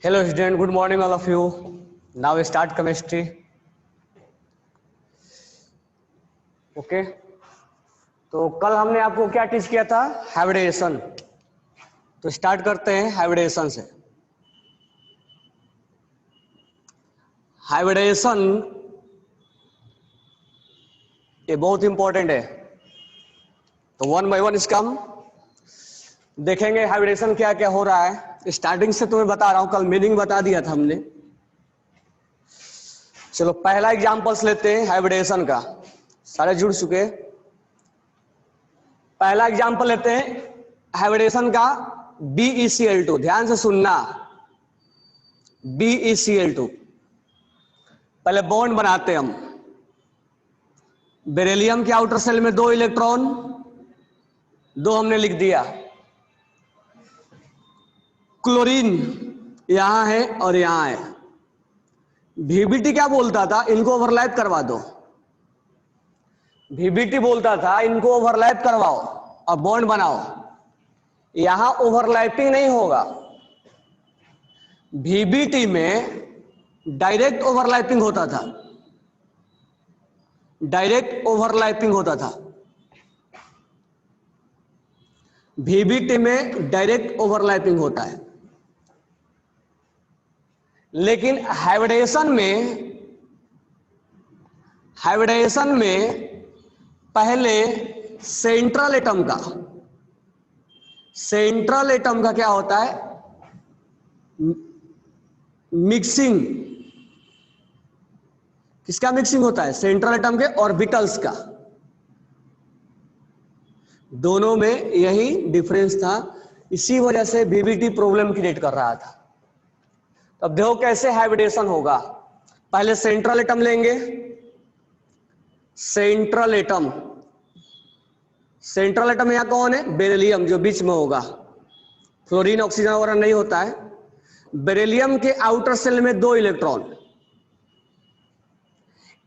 Hello student, good morning all of you. Now we start chemistry. Okay. तो कल हमने आपको क्या टीच किया था? हाइब्रिडेशन. तो स्टार्ट करते हैं हाइब्रिडेशन से. हाइब्रिडेशन ये बहुत इंपॉर्टेंट है. तो वन बाय वन इसका हम देखेंगे हाइब्रिडेशन क्या क्या हो रहा है. स्टार्टिंग से तुम्हें बता रहा हूं, कल मीनिंग बता दिया था हमने. चलो पहला एग्जांपल्स लेते हैं हाइब्रिडेशन का. सारे जुड़ चुके. पहला एग्जांपल लेते हैं हाइब्रिडेशन का. BeCl2. ध्यान से सुनना. BeCl2. पहले बॉन्ड बनाते हैं हम. बेरिलियम के आउटर सेल में 2 इलेक्ट्रॉन, 2 हमने लिख दिया. क्लोरीन यहां है और यहां है. VBT क्या बोलता था? इनको ओवरलैप करवा दो. VBT बोलता था इनको ओवरलैप करवाओ और बॉन्ड बनाओ. यहां ओवरलैपिंग नहीं होगा. VBT में डायरेक्ट ओवरलैपिंग होता था. डायरेक्ट ओवरलैपिंग होता था. VBT में डायरेक्ट ओवरलैपिंग होता है. लेकिन हाइब्रिडेशन में पहले सेंट्रल एटम का क्या होता है? मिक्सिंग. किसका मिक्सिंग होता है? सेंट्रल एटम के ऑर्बिटल्स का. दोनों में यही डिफरेंस था. इसी वजह से VBT प्रॉब्लम क्रिएट कर रहा था. अब देखो कैसे हाइब्रिडेशन होगा. पहले सेंट्रल एटम लेंगे. सेंट्रल एटम यहां कौन है? बेरिलियम, जो बीच में होगा. फ्लोरीन ऑक्सीजन वगैरह नहीं होता है. बेरिलियम के आउटर सेल में 2 इलेक्ट्रॉन,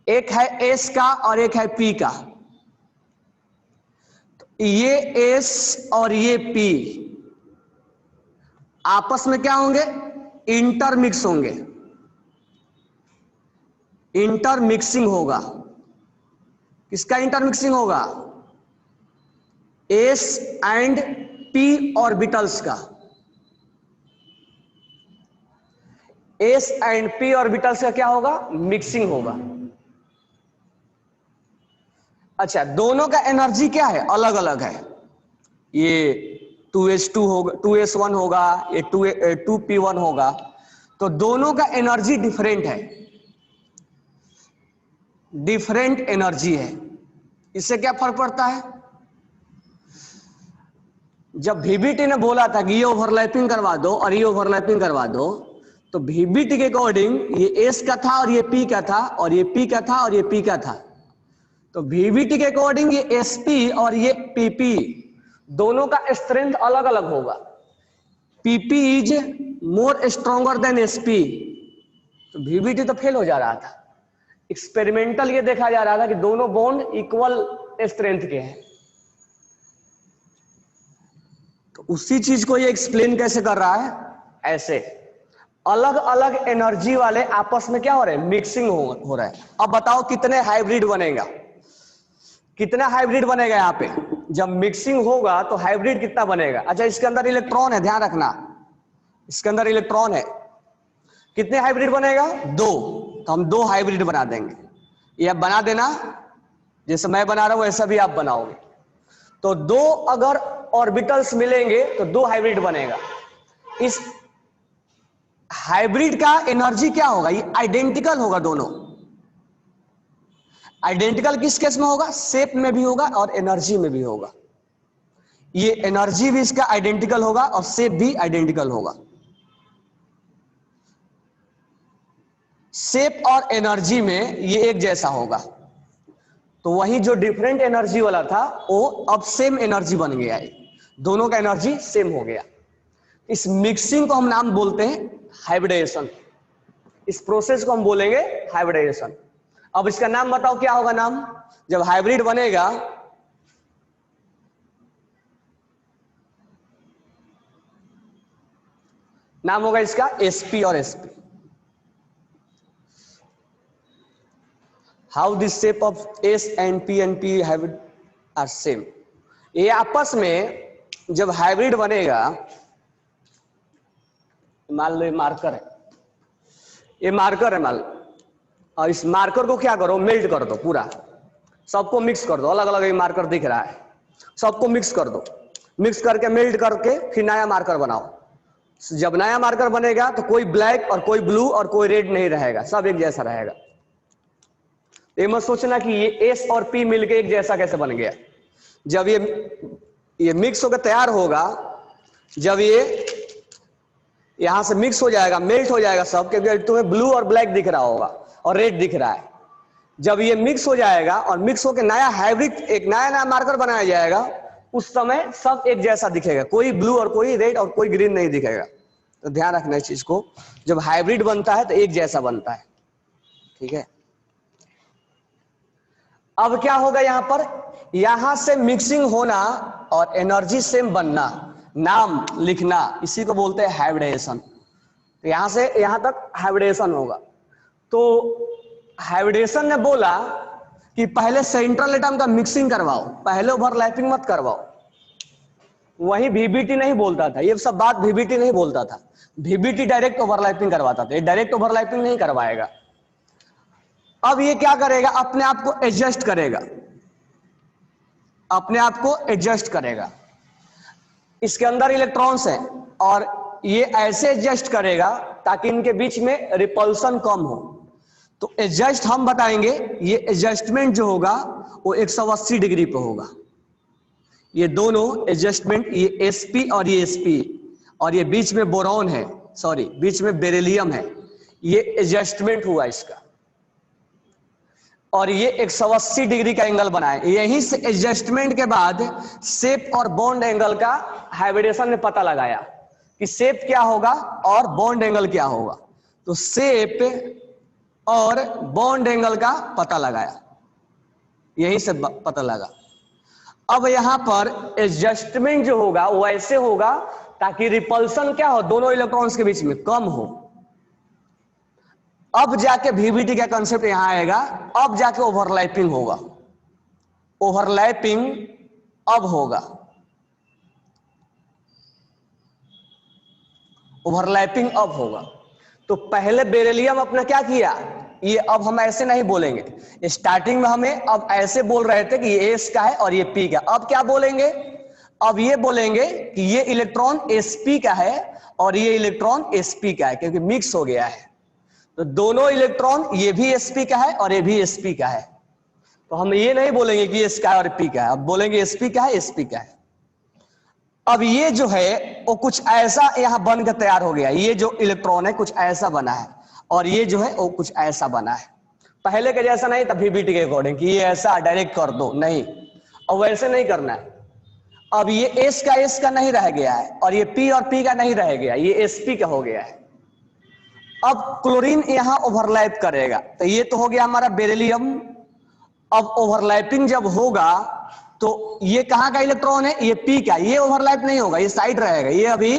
एक है S का और एक है P का. तो ये S और ये P आपस में क्या होंगे? इंटरमिक्स होंगे. इंटरमिक्सिंग होगा. किसका इंटरमिक्सिंग होगा? S एंड P ऑर्बिटल्स का. S एंड P ऑर्बिटल्स का क्या होगा? मिक्सिंग होगा. अच्छा, दोनों का एनर्जी क्या है? अलग अलग है. ये 2s2 होगा, 2s1 होगा, ये 2p1 होगा. तो दोनों का एनर्जी डिफरेंट है. डिफरेंट एनर्जी है. इससे क्या फर्क पड़ता है? जब VBT ने बोला था कि ये ओवरलैपिंग करवा दो और ये ओवरलैपिंग करवा दो, तो VBT के अकॉर्डिंग ये S का था और ये P का था, और ये P का था और ये P का था. तो VBT के अकॉर्डिंग ये SP और ये PP दोनों का स्ट्रेंथ अलग अलग होगा. PP is more stronger than SP. तो VBT तो फेल हो जा रहा था. एक्सपेरिमेंटल ये देखा जा रहा था कि दोनों बॉन्ड इक्वल स्ट्रेंथ के हैं. तो उसी चीज को ये एक्सप्लेन कैसे कर रहा है? ऐसे अलग अलग एनर्जी वाले आपस में क्या हो रहे हैं? मिक्सिंग हो रहा है. अब बताओ कितने हाइब्रिड बनेगा? कितना हाइब्रिड बनेगा यहाँ पे? जब मिक्सिंग होगा तो हाइब्रिड कितना बनेगा? अच्छा, इसके अंदर इलेक्ट्रॉन है, ध्यान रखना. इसके अंदर इलेक्ट्रॉन है. कितने हाइब्रिड बनेगा? 2. तो हम 2 हाइब्रिड बना देंगे. ये आप बना देना, जैसे मैं बना रहा हूं वैसा भी आप बनाओगे. तो 2 अगर ऑर्बिटल्स मिलेंगे तो 2 हाइब्रिड बनेगा. इस हाइब्रिड का एनर्जी क्या होगा? ये आइडेंटिकल होगा. दोनों आइडेंटिकल किस केस में होगा? शेप में भी होगा और एनर्जी में भी होगा. ये एनर्जी भी इसका आइडेंटिकल होगा और शेप भी आइडेंटिकल होगा. शेप और एनर्जी में ये एक जैसा होगा. तो वही जो डिफरेंट एनर्जी वाला था वो अब सेम एनर्जी बन गया है. दोनों का एनर्जी सेम हो गया. इस मिक्सिंग को हम नाम बोलते हैं हाइब्रिडेशन. इस प्रोसेस को हम बोलेंगे हाइब्रिडेशन. अब इसका नाम बताओ, क्या होगा नाम? जब हाइब्रिड बनेगा नाम होगा इसका sp और sp। How this shape of s and p hybrid are same. ये आपस में जब हाइब्रिड बनेगा, मान लो ये मार्कर है, ये मार्कर है मान लो, और इस मार्कर को क्या करो, मेल्ट कर दो, पूरा सबको मिक्स कर दो, अलग अलग ये मार्कर दिख रहा है, सबको मिक्स कर दो, मिक्स करके मेल्ट करके फिर नया मार्कर बनाओ। जब नया मार्कर बनेगा तो कोई ब्लैक और कोई ब्लू और कोई रेड नहीं रहेगा, सब एक जैसा रहेगा। ये मत सोचना कि ये S और P मिलके एक जैसा कैसे बन गया। जब ये मिक्स होकर तैयार होगा, जब ये यहां से मिक्स हो जाएगा, मेल्ट हो जाएगा सब, क्योंकि तुम्हें ब्लू और ब्लैक दिख रहा होगा और रेड दिख रहा है। जब ये मिक्स हो जाएगा और मिक्स होकर नया हाइब्रिड, एक नया नया मार्कर बनाया जाएगा, उस समय सब एक जैसा दिखेगा, कोई ब्लू और कोई रेड और कोई ग्रीन नहीं दिखेगा। तो ध्यान रखना इस चीज को, जब हाइब्रिड बनता है तो एक जैसा बनता है, ठीक है। अब क्या होगा यहां पर, यहां से मिक्सिंग होना और एनर्जी सेम बनना, नाम लिखना, इसी को बोलते हैं हाइब्रिडेशन। तो यहां से यहां तक हाइब्रिडेशन होगा। तो हाइब्रिडेशन ने बोला कि पहले सेंट्रल एटम का मिक्सिंग करवाओ, पहले ओवरलैपिंग मत करवाओ। वही VBT नहीं बोलता था, ये सब बात VBT नहीं बोलता था। VBT डायरेक्ट ओवरलैपिंग करवाता था, ये डायरेक्ट ओवरलैपिंग नहीं करवाएगा। अब ये क्या करेगा, अपने आप को एडजस्ट करेगा, अपने आप को एडजस्ट करेगा। इसके अंदर इलेक्ट्रॉन्स हैं और ये ऐसे एडजस्ट करेगा ताकि इनके बीच में रिपल्सन कम हो। तो एडजस्ट हम बताएंगे, ये एडजस्टमेंट जो होगा वो 180 डिग्री पे होगा। ये दोनों एडजस्टमेंट, ये sp और ये sp, और ये बीच में बोरॉन है, सॉरी बीच में बेरिलियम है, ये एडजस्टमेंट हुआ इसका, और ये 180 डिग्री का एंगल बनाए। यहीं से एडजस्टमेंट के बाद शेप और बॉन्ड एंगल का हाइब्रिडेशन ने पता लगाया कि शेप क्या होगा और बॉन्ड एंगल क्या होगा। तो शेप और बॉन्ड एंगल का पता लगाया, यहीं से पता लगा। अब यहां पर एडजस्टमेंट जो होगा वो ऐसे होगा ताकि रिपल्सन क्या हो, दोनों इलेक्ट्रॉन्स के बीच में कम हो। अब जाके VBT का कंसेप्ट यहां आएगा, अब जाके ओवरलैपिंग होगा, ओवरलैपिंग अब होगा, ओवरलैपिंग अब होगा। तो पहले बेरिलियम अपना क्या किया, ये अब हम ऐसे नहीं बोलेंगे। स्टार्टिंग में हमें अब ऐसे बोल रहे थे कि ये S का है और ये P का, अब क्या बोलेंगे, अब ये बोलेंगे कि ये इलेक्ट्रॉन sp का है और ये इलेक्ट्रॉन sp का है, क्योंकि मिक्स हो गया है। तो दोनों इलेक्ट्रॉन, ये भी sp का है और ये भी sp का है। तो हम ये नहीं बोलेंगे कि S का है और P का है, अब बोलेंगे sp का है, sp का है। अब ये जो है वो कुछ ऐसा यहां बन के तैयार हो गया, ये जो इलेक्ट्रॉन है कुछ ऐसा बना है, और ये जो है वो कुछ ऐसा बना है। पहले के जैसा नहीं था VBT के अकॉर्डिंग कि ये ऐसा डायरेक्ट कर दो, नहीं, अब वैसे नहीं करना है। अब ये S का नहीं रह गया है और ये P और P का नहीं रह गया, ये sp का हो गया है। अब क्लोरीन यहां ओवरलैप करेगा, तो ये तो हो गया हमारा बेरिलियम। अब ओवरलैपिंग जब होगा तो ये कहां का इलेक्ट्रॉन है, ये P का, ये ओवरलैप नहीं होगा, ये साइड रहेगा। ये अभी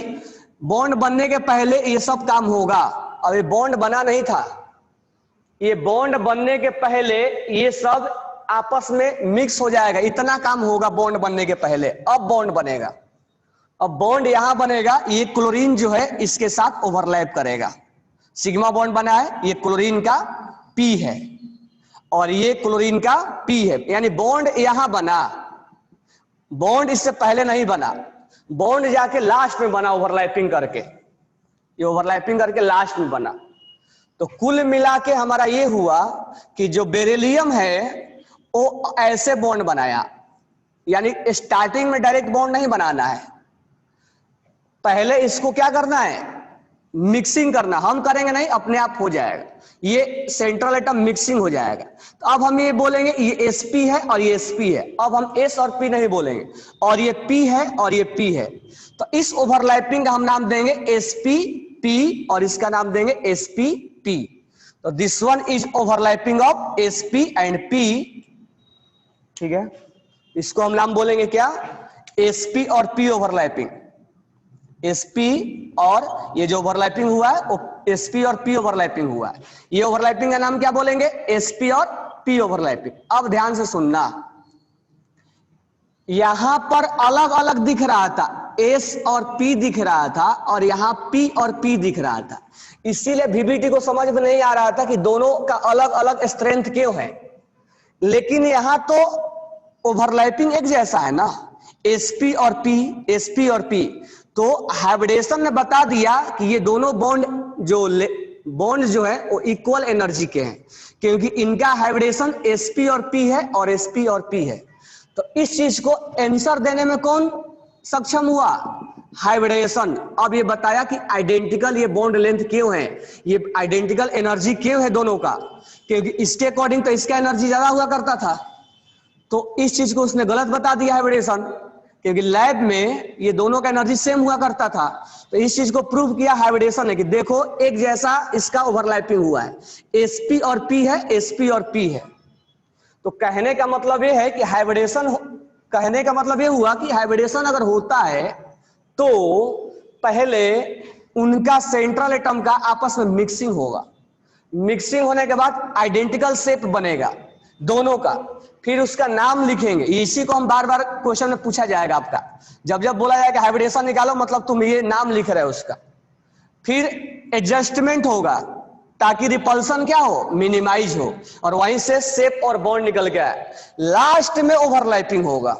बॉन्ड बनने के पहले ये सब काम होगा, अभी बॉन्ड बना नहीं था। ये बॉन्ड बनने के पहले ये सब आपस में मिक्स हो जाएगा, इतना काम होगा बॉन्ड बनने के पहले। अब बॉन्ड बनेगा, अब बॉन्ड यहां बनेगा, ये क्लोरीन जो है इसके साथ ओवरलैप करेगा, सिग्मा बॉन्ड बना है, ये क्लोरीन का P है और ये क्लोरीन का P है, यानी बॉन्ड यहां बना, बॉन्ड इससे पहले नहीं बना, बॉन्ड जाके लास्ट में बना ओवरलैपिंग करके, ये ओवरलैपिंग करके लास्ट में बना। तो कुल मिला के हमारा ये हुआ कि जो बेरिलियम है वो ऐसे बॉन्ड बनाया, यानी स्टार्टिंग में डायरेक्ट बॉन्ड नहीं बनाना है, पहले इसको क्या करना है, मिक्सिंग करना। हम करेंगे नहीं, अपने आप हो जाएगा, ये सेंट्रल एटम मिक्सिंग हो जाएगा। तो अब हम ये बोलेंगे ये sp है और ये sp है, अब हम s और p नहीं बोलेंगे, और ये p है और ये p है। तो इस ओवरलैपिंग का हम नाम देंगे sp p और इसका नाम देंगे sp p। तो this one is overlapping of sp and p, ठीक है। इसको हम नाम बोलेंगे क्या, sp और p ओवरलैपिंग। sp और ये जो ओवरलैपिंग हुआ है वो sp और p ओवरलैपिंग हुआ है। ये ओवरलैपिंग का नाम क्या बोलेंगे? sp और p ओवरलैपिंग। अब ध्यान से सुनना, यहां पर अलग अलग दिख रहा था, s और p दिख रहा था और यहां p और p दिख रहा था, इसीलिए VBT को समझ में नहीं आ रहा था कि दोनों का अलग अलग स्ट्रेंथ क्यों है। लेकिन यहां तो ओवरलैपिंग एक जैसा है ना, sp और p, तो हाइब्रिडेशन ने बता दिया कि ये दोनों बॉन्ड जो है वो इक्वल एनर्जी के हैं, क्योंकि इनका हाइब्रिडेशन sp और p है और sp और p है। तो इस चीज को आंसर देने में कौन सक्षम हुआ? हाइब्रिडेशन। अब ये बताया कि आइडेंटिकल ये बॉन्ड लेंथ क्यों है, ये आइडेंटिकल एनर्जी क्यों है दोनों का, क्योंकि इसके अकॉर्डिंग तो इसका एनर्जी ज्यादा हुआ करता था। तो इस चीज को उसने गलत बता दिया हाइब्रिडेशन, क्योंकि लैब में ये दोनों का एनर्जी सेम हुआ करता था। तो इस चीज को प्रूव किया हाइब्रिडेशन ने कि देखो एक जैसा इसका ओवरलैपिंग हुआ है, sp और p है, sp और p है। तो कहने का मतलब ये है कि कहने का मतलब ये हुआ कि हाइब्रिडेशन अगर होता है तो पहले उनका सेंट्रल एटम का आपस में मिक्सिंग होगा, मिक्सिंग होने के बाद आइडेंटिकल शेप बनेगा दोनों का, फिर उसका नाम लिखेंगे। इसी को हम बार बार क्वेश्चन में पूछा जाएगा आपका, जब जब बोला जाएगा हाइब्रिडेशन निकालो मतलब तुम ये नाम लिख रहे हो उसका। फिर एडजस्टमेंट होगा ताकि रिपल्सन क्या हो, मिनिमाइज हो, और वहीं से शेप और बॉन्ड निकल के आए। लास्ट में ओवरलैपिंग होगा,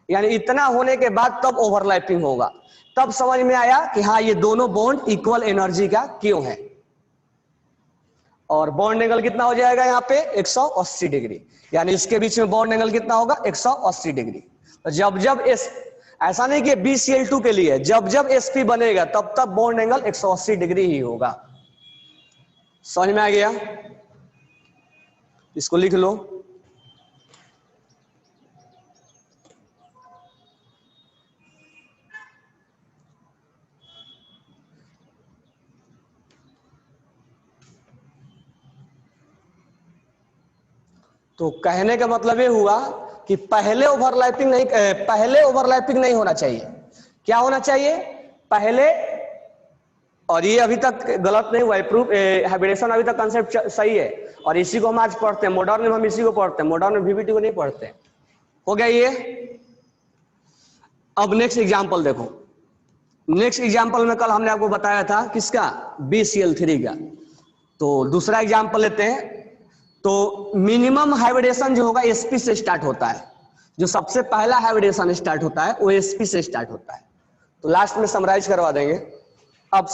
यानी इतना होने के बाद तब ओवरलैपिंग होगा। तब समझ में आया कि हाँ ये दोनों बॉन्ड इक्वल एनर्जी का क्यों है। और बॉन्ड एंगल कितना हो जाएगा यहाँ पे 180 डिग्री, यानी इसके बीच में बॉन्ड एंगल कितना होगा 180 डिग्री। तो जब जब ऐसा नहीं कि BCl2 के लिए जब जब sp बनेगा तब तब बॉन्ड एंगल 180 डिग्री ही होगा। समझ में आ गया? इसको लिख लो। तो कहने का मतलब ये हुआ कि पहले ओवरलैपिंग नहीं होना चाहिए। क्या होना चाहिए? पहले, और ये अभी तक गलत नहीं हुआ है, प्रूफ हाइब्रिडेशन अभी तक कंसेप्ट सही है, और इसी को हम आज पढ़ते हैं। मॉडर्न में हम इसी को पढ़ते हैं, मॉडर्न में VBT को नहीं पढ़ते। हो गया ये। अब नेक्स्ट एग्जांपल देखो। नेक्स्ट एग्जांपल में कल हमने आपको बताया था किसका, BCl3 का। तो दूसरा एग्जांपल लेते हैं। तो मिनिमम हाइब्रिडेशन जो होगा sp से स्टार्ट होता है, जो सबसे पहला हाइब्रिडेशन स्टार्ट होता है वो sp से स्टार्ट होता है। तो लास्ट में समराइज करवा देंगे। अब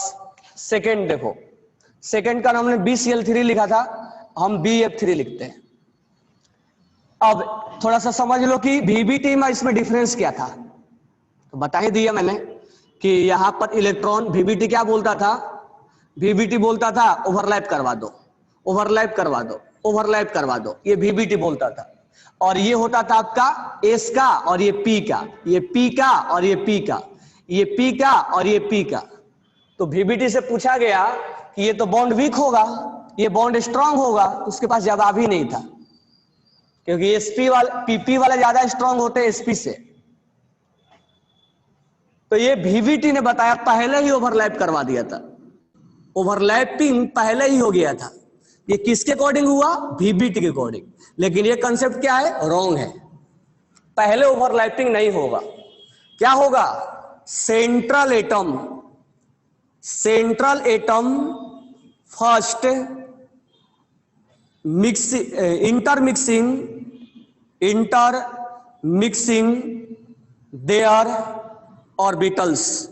सेकंड देखो, सेकंड का हमने BCl3 लिखा था, हम BF3 लिखते हैं। अब थोड़ा सा समझ लो कि VBT में इसमें डिफरेंस क्या था। तो बता ही दिया मैंने कि यहां पर इलेक्ट्रॉन VBT क्या बोलता था, VBT बोलता था ओवरलैप करवा दो, ओवरलैप करवा दो, ओवरलैप करवा दो, ये VBT बोलता था। और ये होता था आपका S का और ये P का, ये P का और ये P का, ये P का और ये P का। तो VBT से पूछा गया कि ये तो बॉन्ड वीक होगा, ये बॉन्ड स्ट्रांग होगा, उसके पास जवाब ही नहीं था, क्योंकि SP वाले PP वाले ज्यादा स्ट्रांग होते हैं SP से। तो ये VBT ने बताया पहले ही ओवरलैप करवा दिया था, ओवरलैपिंग पहले ही हो गया था। ये किसके अकॉर्डिंग हुआ, VBT के अकॉर्डिंग। लेकिन ये कंसेप्ट क्या है, रॉन्ग है। पहले ओवरलैपिंग नहीं होगा, क्या होगा, central atom first intermixing their orbitals.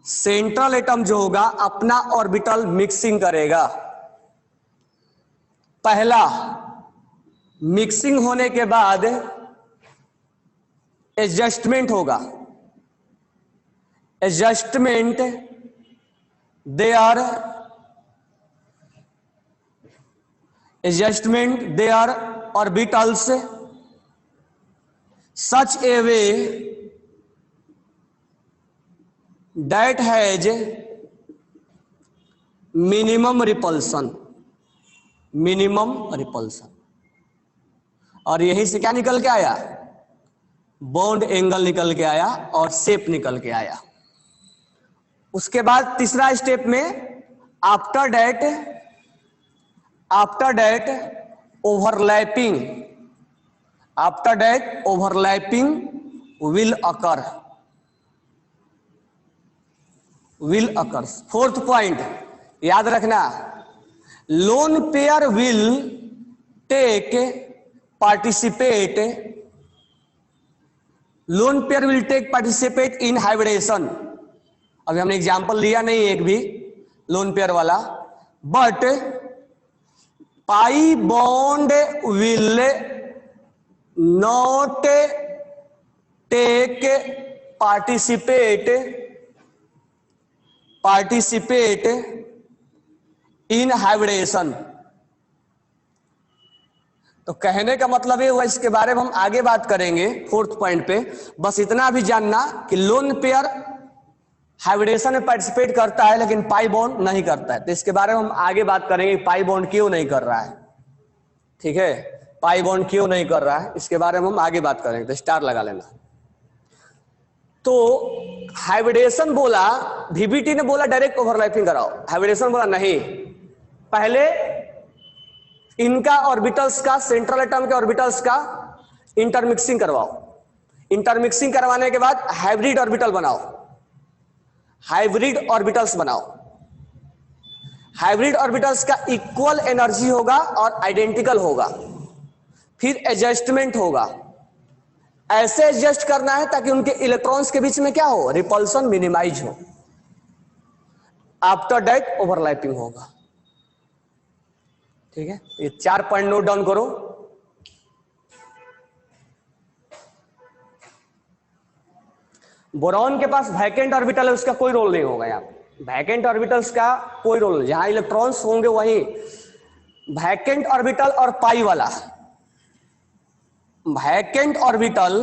Central atom जो होगा अपना ऑर्बिटल मिक्सिंग करेगा। पहला मिक्सिंग होने के बाद एडजस्टमेंट होगा, adjustment their orbitals such a way that has minimum repulsion, और यहीं से क्या निकल के आया, बॉन्ड एंगल निकल के आया और शेप निकल के आया। उसके बाद तीसरा स्टेप में after that overlapping will occur. Fourth point याद रखना, lone pair will take participate in hybridization. अभी हमने एग्जांपल लिया नहीं एक भी लोन पेयर वाला, but pi bond will not take participate in hybridization. तो कहने का मतलब ये हुआ, इसके बारे में हम आगे बात करेंगे फोर्थ पॉइंट पे। बस इतना भी जानना कि लोन पेयर हाइब्रिडेशन में पार्टिसिपेट करता है लेकिन पाई बॉन्ड नहीं करता है। तो इसके बारे में हम आगे बात करेंगे, पाई बॉन्ड क्यों नहीं कर रहा है। ठीक है, पाई बॉन्ड क्यों नहीं कर रहा है इसके बारे में हम आगे बात करेंगे। तो स्टार लगा लेना। तो हाइब्रिडेशन बोला, VBT ने बोला डायरेक्ट ओवरलैपिंग कराओ, हाइब्रिडेशन बोला नहीं, पहले इनका ऑर्बिटल्स का, सेंट्रल एटम के ऑर्बिटल्स का इंटरमिक्सिंग करवाओ। इंटरमिक्सिंग करवाने के बाद हाइब्रिड ऑर्बिटल बनाओ, हाइब्रिड ऑर्बिटल्स बनाओ। हाइब्रिड ऑर्बिटल्स का इक्वल एनर्जी होगा और आइडेंटिकल होगा, फिर एडजस्टमेंट होगा। ऐसे एडजस्ट करना है ताकि उनके इलेक्ट्रॉन्स के बीच में क्या हो, रिपल्सन मिनिमाइज हो। आफ्टर दैट ओवरलैपिंग होगा। ठीक है, ये 4 पॉइंट नोट डाउन करो। बोरॉन के पास वैकेंट ऑर्बिटल है, उसका कोई रोल नहीं होगा। यहाँ वैकेंट ऑर्बिटल्स का कोई रोल नहीं, जहां इलेक्ट्रॉन्स होंगे वहीं वैकेंट ऑर्बिटल और पाई वाला, वैकेंट ऑर्बिटल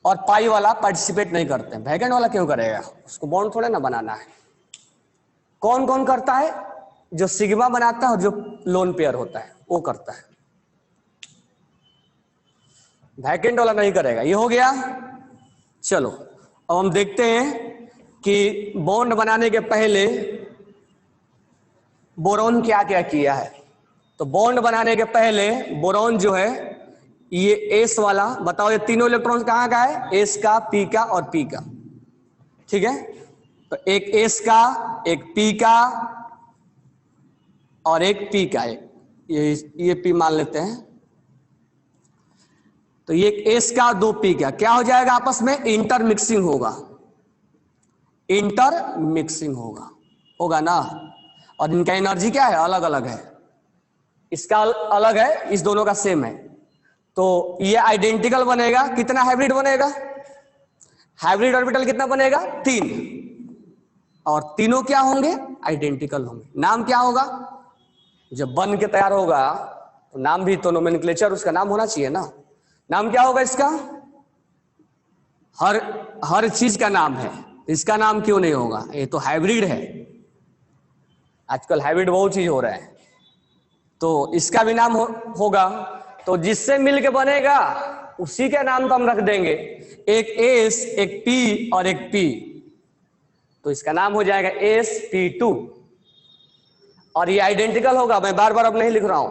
और पाई वाला पार्टिसिपेट नहीं करते। वैकेंट वाला क्यों करेगा, उसको बॉन्ड थोड़े ना बनाना है। कौन कौन करता है, जो सिग्मा बनाता है और जो लोन पेयर होता है वो करता है, वैकेंट वाला नहीं करेगा। ये हो गया। चलो अब हम देखते हैं कि बॉन्ड बनाने के पहले बोरॉन क्या क्या किया है। तो बॉन्ड बनाने के पहले बोरॉन जो है, ये एस वाला, बताओ ये तीनों इलेक्ट्रॉन कहां का है, एस का, पी का और पी का। ठीक है, तो एक एस का, एक पी का और एक पी का, ये पी मान लेते हैं। तो ये एक एस का, 2 पी का, क्या हो जाएगा आपस में, इंटरमिक्सिंग होगा। इंटरमिक्सिंग होगा ना। और इनका एनर्जी क्या है, अलग अलग है। इसका अलग है, इस दोनों का सेम है। तो ये आइडेंटिकल बनेगा। कितना हाइब्रिड बनेगा, हाइब्रिड ऑर्बिटल कितना बनेगा, 3। और तीनों क्या होंगे, आइडेंटिकल होंगे। नाम क्या होगा, जब बन के तैयार होगा तो नाम भी तो नोमेनक्लेचर उसका नाम होना चाहिए ना। नाम क्या होगा इसका, हर चीज का नाम है, इसका नाम क्यों नहीं होगा, ये तो हाइब्रिड है। आजकल हाइब्रिड बहुत चीज हो रहा है, तो इसका भी नाम होगा। तो जिससे मिलके बनेगा उसी का नाम तो हम रख देंगे, एक एस, एक पी और एक पी, तो इसका नाम हो जाएगा sp2। और ये आइडेंटिकल होगा, मैं बार बार अब नहीं लिख रहा हूं।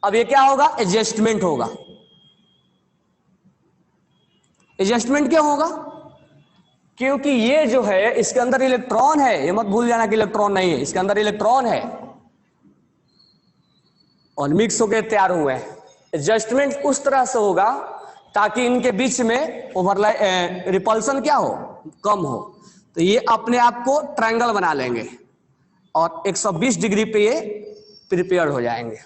अब ये क्या होगा, एडजस्टमेंट होगा। एडजस्टमेंट क्यों होगा, क्योंकि ये जो है इसके अंदर इलेक्ट्रॉन है, ये मत भूल जाना कि इलेक्ट्रॉन नहीं है, इसके अंदर इलेक्ट्रॉन है और मिक्स होकर तैयार हुए हैं। एडजस्टमेंट उस तरह से होगा ताकि इनके बीच में रिपल्सन क्या हो, कम हो। तो ये अपने आप को ट्रायंगल बना लेंगे और 120 डिग्री पे ये प्रिपेयर हो जाएंगे।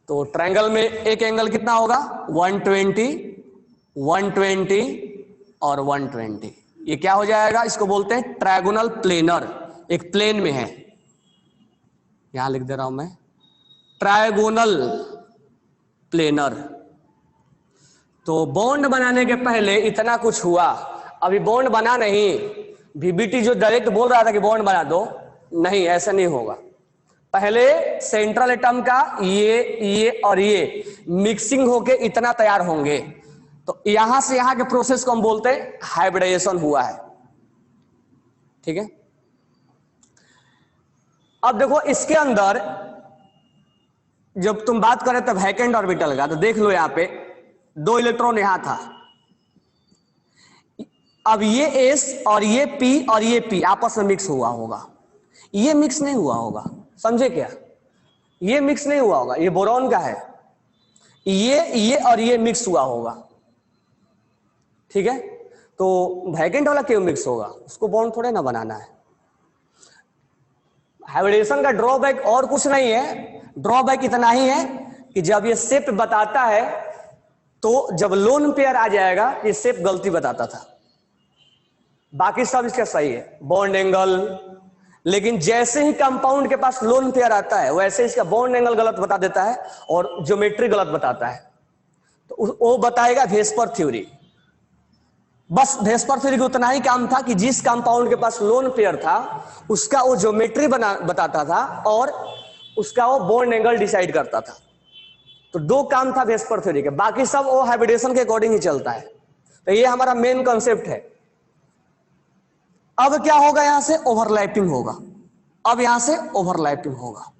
तो ट्रायंगल में एक एंगल कितना होगा, 120, 120 और 120। ये क्या हो जाएगा, इसको बोलते हैं ट्रायगोनल प्लेनर। एक प्लेन में है, यहां लिख दे रहा हूं मैं, ट्रायगोनल प्लेनर। तो बॉन्ड बनाने के पहले इतना कुछ हुआ, अभी बॉन्ड बना नहीं। VBT जो डायरेक्ट बोल रहा था कि बॉन्ड बना दो, नहीं, ऐसा नहीं होगा। पहले सेंट्रल एटम का ये और ये मिक्सिंग होके इतना तैयार होंगे, तो यहां से यहां के प्रोसेस को हम बोलते हैं हाइब्रिडाइजेशन हुआ है। ठीक है, अब देखो इसके अंदर जब तुम बात करें तो वैकेंट ऑर्बिटल का, तो देख लो यहां पे 2 इलेक्ट्रॉन यहां था, अब ये एस और ये पी और ये पी आपस में मिक्स हुआ होगा, ये मिक्स नहीं हुआ होगा, समझे क्या? ये मिक्स नहीं हुआ होगा, ये बोरॉन का है, ये और ये मिक्स हुआ होगा। ठीक है, तो वैकेंट वाला क्यों मिक्स होगा? उसको बॉन्ड थोड़े ना बनाना है। हाइब्रिडेशन का ड्रॉबैक और कुछ नहीं है, ड्रॉबैक इतना ही है कि जब ये शेप बताता है तो जब लोन पेयर आ जाएगा ये शेप गलती बताता था, बाकी सब इसका सही है, बॉन्ड एंगल, लेकिन जैसे ही कंपाउंड के पास लोन पेयर आता है वैसे इसका बॉन्ड एंगल गलत बता देता है और ज्योमेट्री गलत बताता है। तो वो बताएगा वेस्पर थ्योरी। बस वेस्पर थ्योरी का उतना ही काम था कि जिस कंपाउंड के पास लोन पेयर था उसका वो ज्योमेट्री बताता था और उसका वो बॉन्ड एंगल डिसाइड करता था। तो 2 काम था वेस्पर थ्योरी के, बाकी सब वो हाइब्रिडेशन के अकॉर्डिंग ही चलता है। तो ये हमारा मेन कॉन्सेप्ट है। अब क्या होगा? यहां से ओवरलैपिंग होगा, अब यहां से ओवरलैपिंग होगा,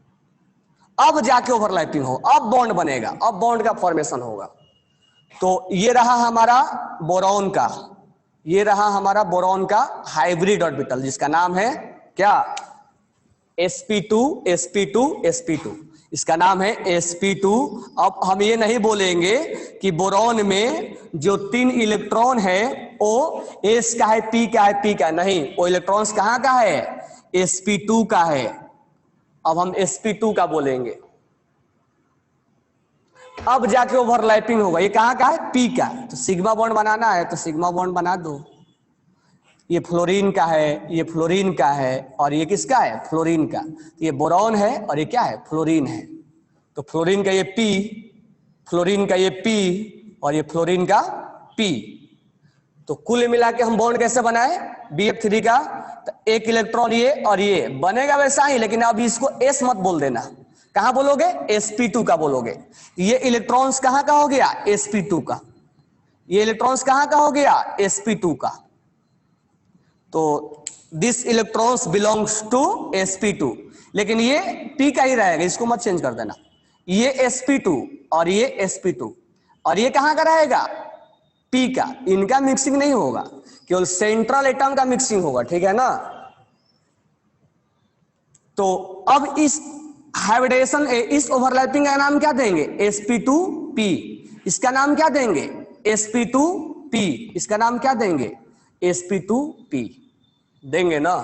अब जाके ओवरलैपिंग हो, अब बॉन्ड बनेगा, अब बॉन्ड का फॉर्मेशन होगा। तो ये रहा हमारा बोरॉन का, ये रहा हमारा बोरॉन का हाइब्रिड ऑर्बिटल जिसका नाम है क्या? sp2 sp2 sp2, इसका नाम है sp2। अब हम ये नहीं बोलेंगे कि बोरॉन में जो 3 इलेक्ट्रॉन है वो s का है, p का है, p का है, नहीं, वो इलेक्ट्रॉन्स कहां का है? sp2 का है। अब हम sp2 का बोलेंगे, अब जाके ओवरलैपिंग होगा। ये कहां का है? p का। तो सिग्मा बॉन्ड बनाना है तो सिग्मा बॉन्ड बना दो। ये फ्लोरीन का है, ये फ्लोरीन का है, और ये किसका है? फ्लोरीन का। तो ये बोरॉन है और ये क्या है? फ्लोरीन है। तो फ्लोरीन का ये P, फ्लोरीन का ये P और ये फ्लोरीन का P। तो कुल मिला के हम बॉन्ड कैसे बनाए BF3 का? तो 1 इलेक्ट्रॉन ये और ये बनेगा वैसा ही, लेकिन अब इसको S मत बोल देना। कहां बोलोगे? sp2 का बोलोगे। ये इलेक्ट्रॉन्स कहां का हो गया? sp2 का। ये इलेक्ट्रॉन्स कहां का हो गया? sp2 का। तो this electrons belongs to sp2, लेकिन ये p का ही रहेगा, इसको मत चेंज कर देना। ये sp2 और ये sp2 और ये कहां का रहेगा? p का। इनका मिक्सिंग नहीं होगा, केवल सेंट्रल एटम का मिक्सिंग होगा। ठीक है ना? तो अब इस हाइब्रिडेशन, इस ओवरलैपिंग का नाम क्या देंगे? sp2p। इसका नाम क्या देंगे? sp2p। इसका नाम क्या देंगे? sp2p देंगे ना?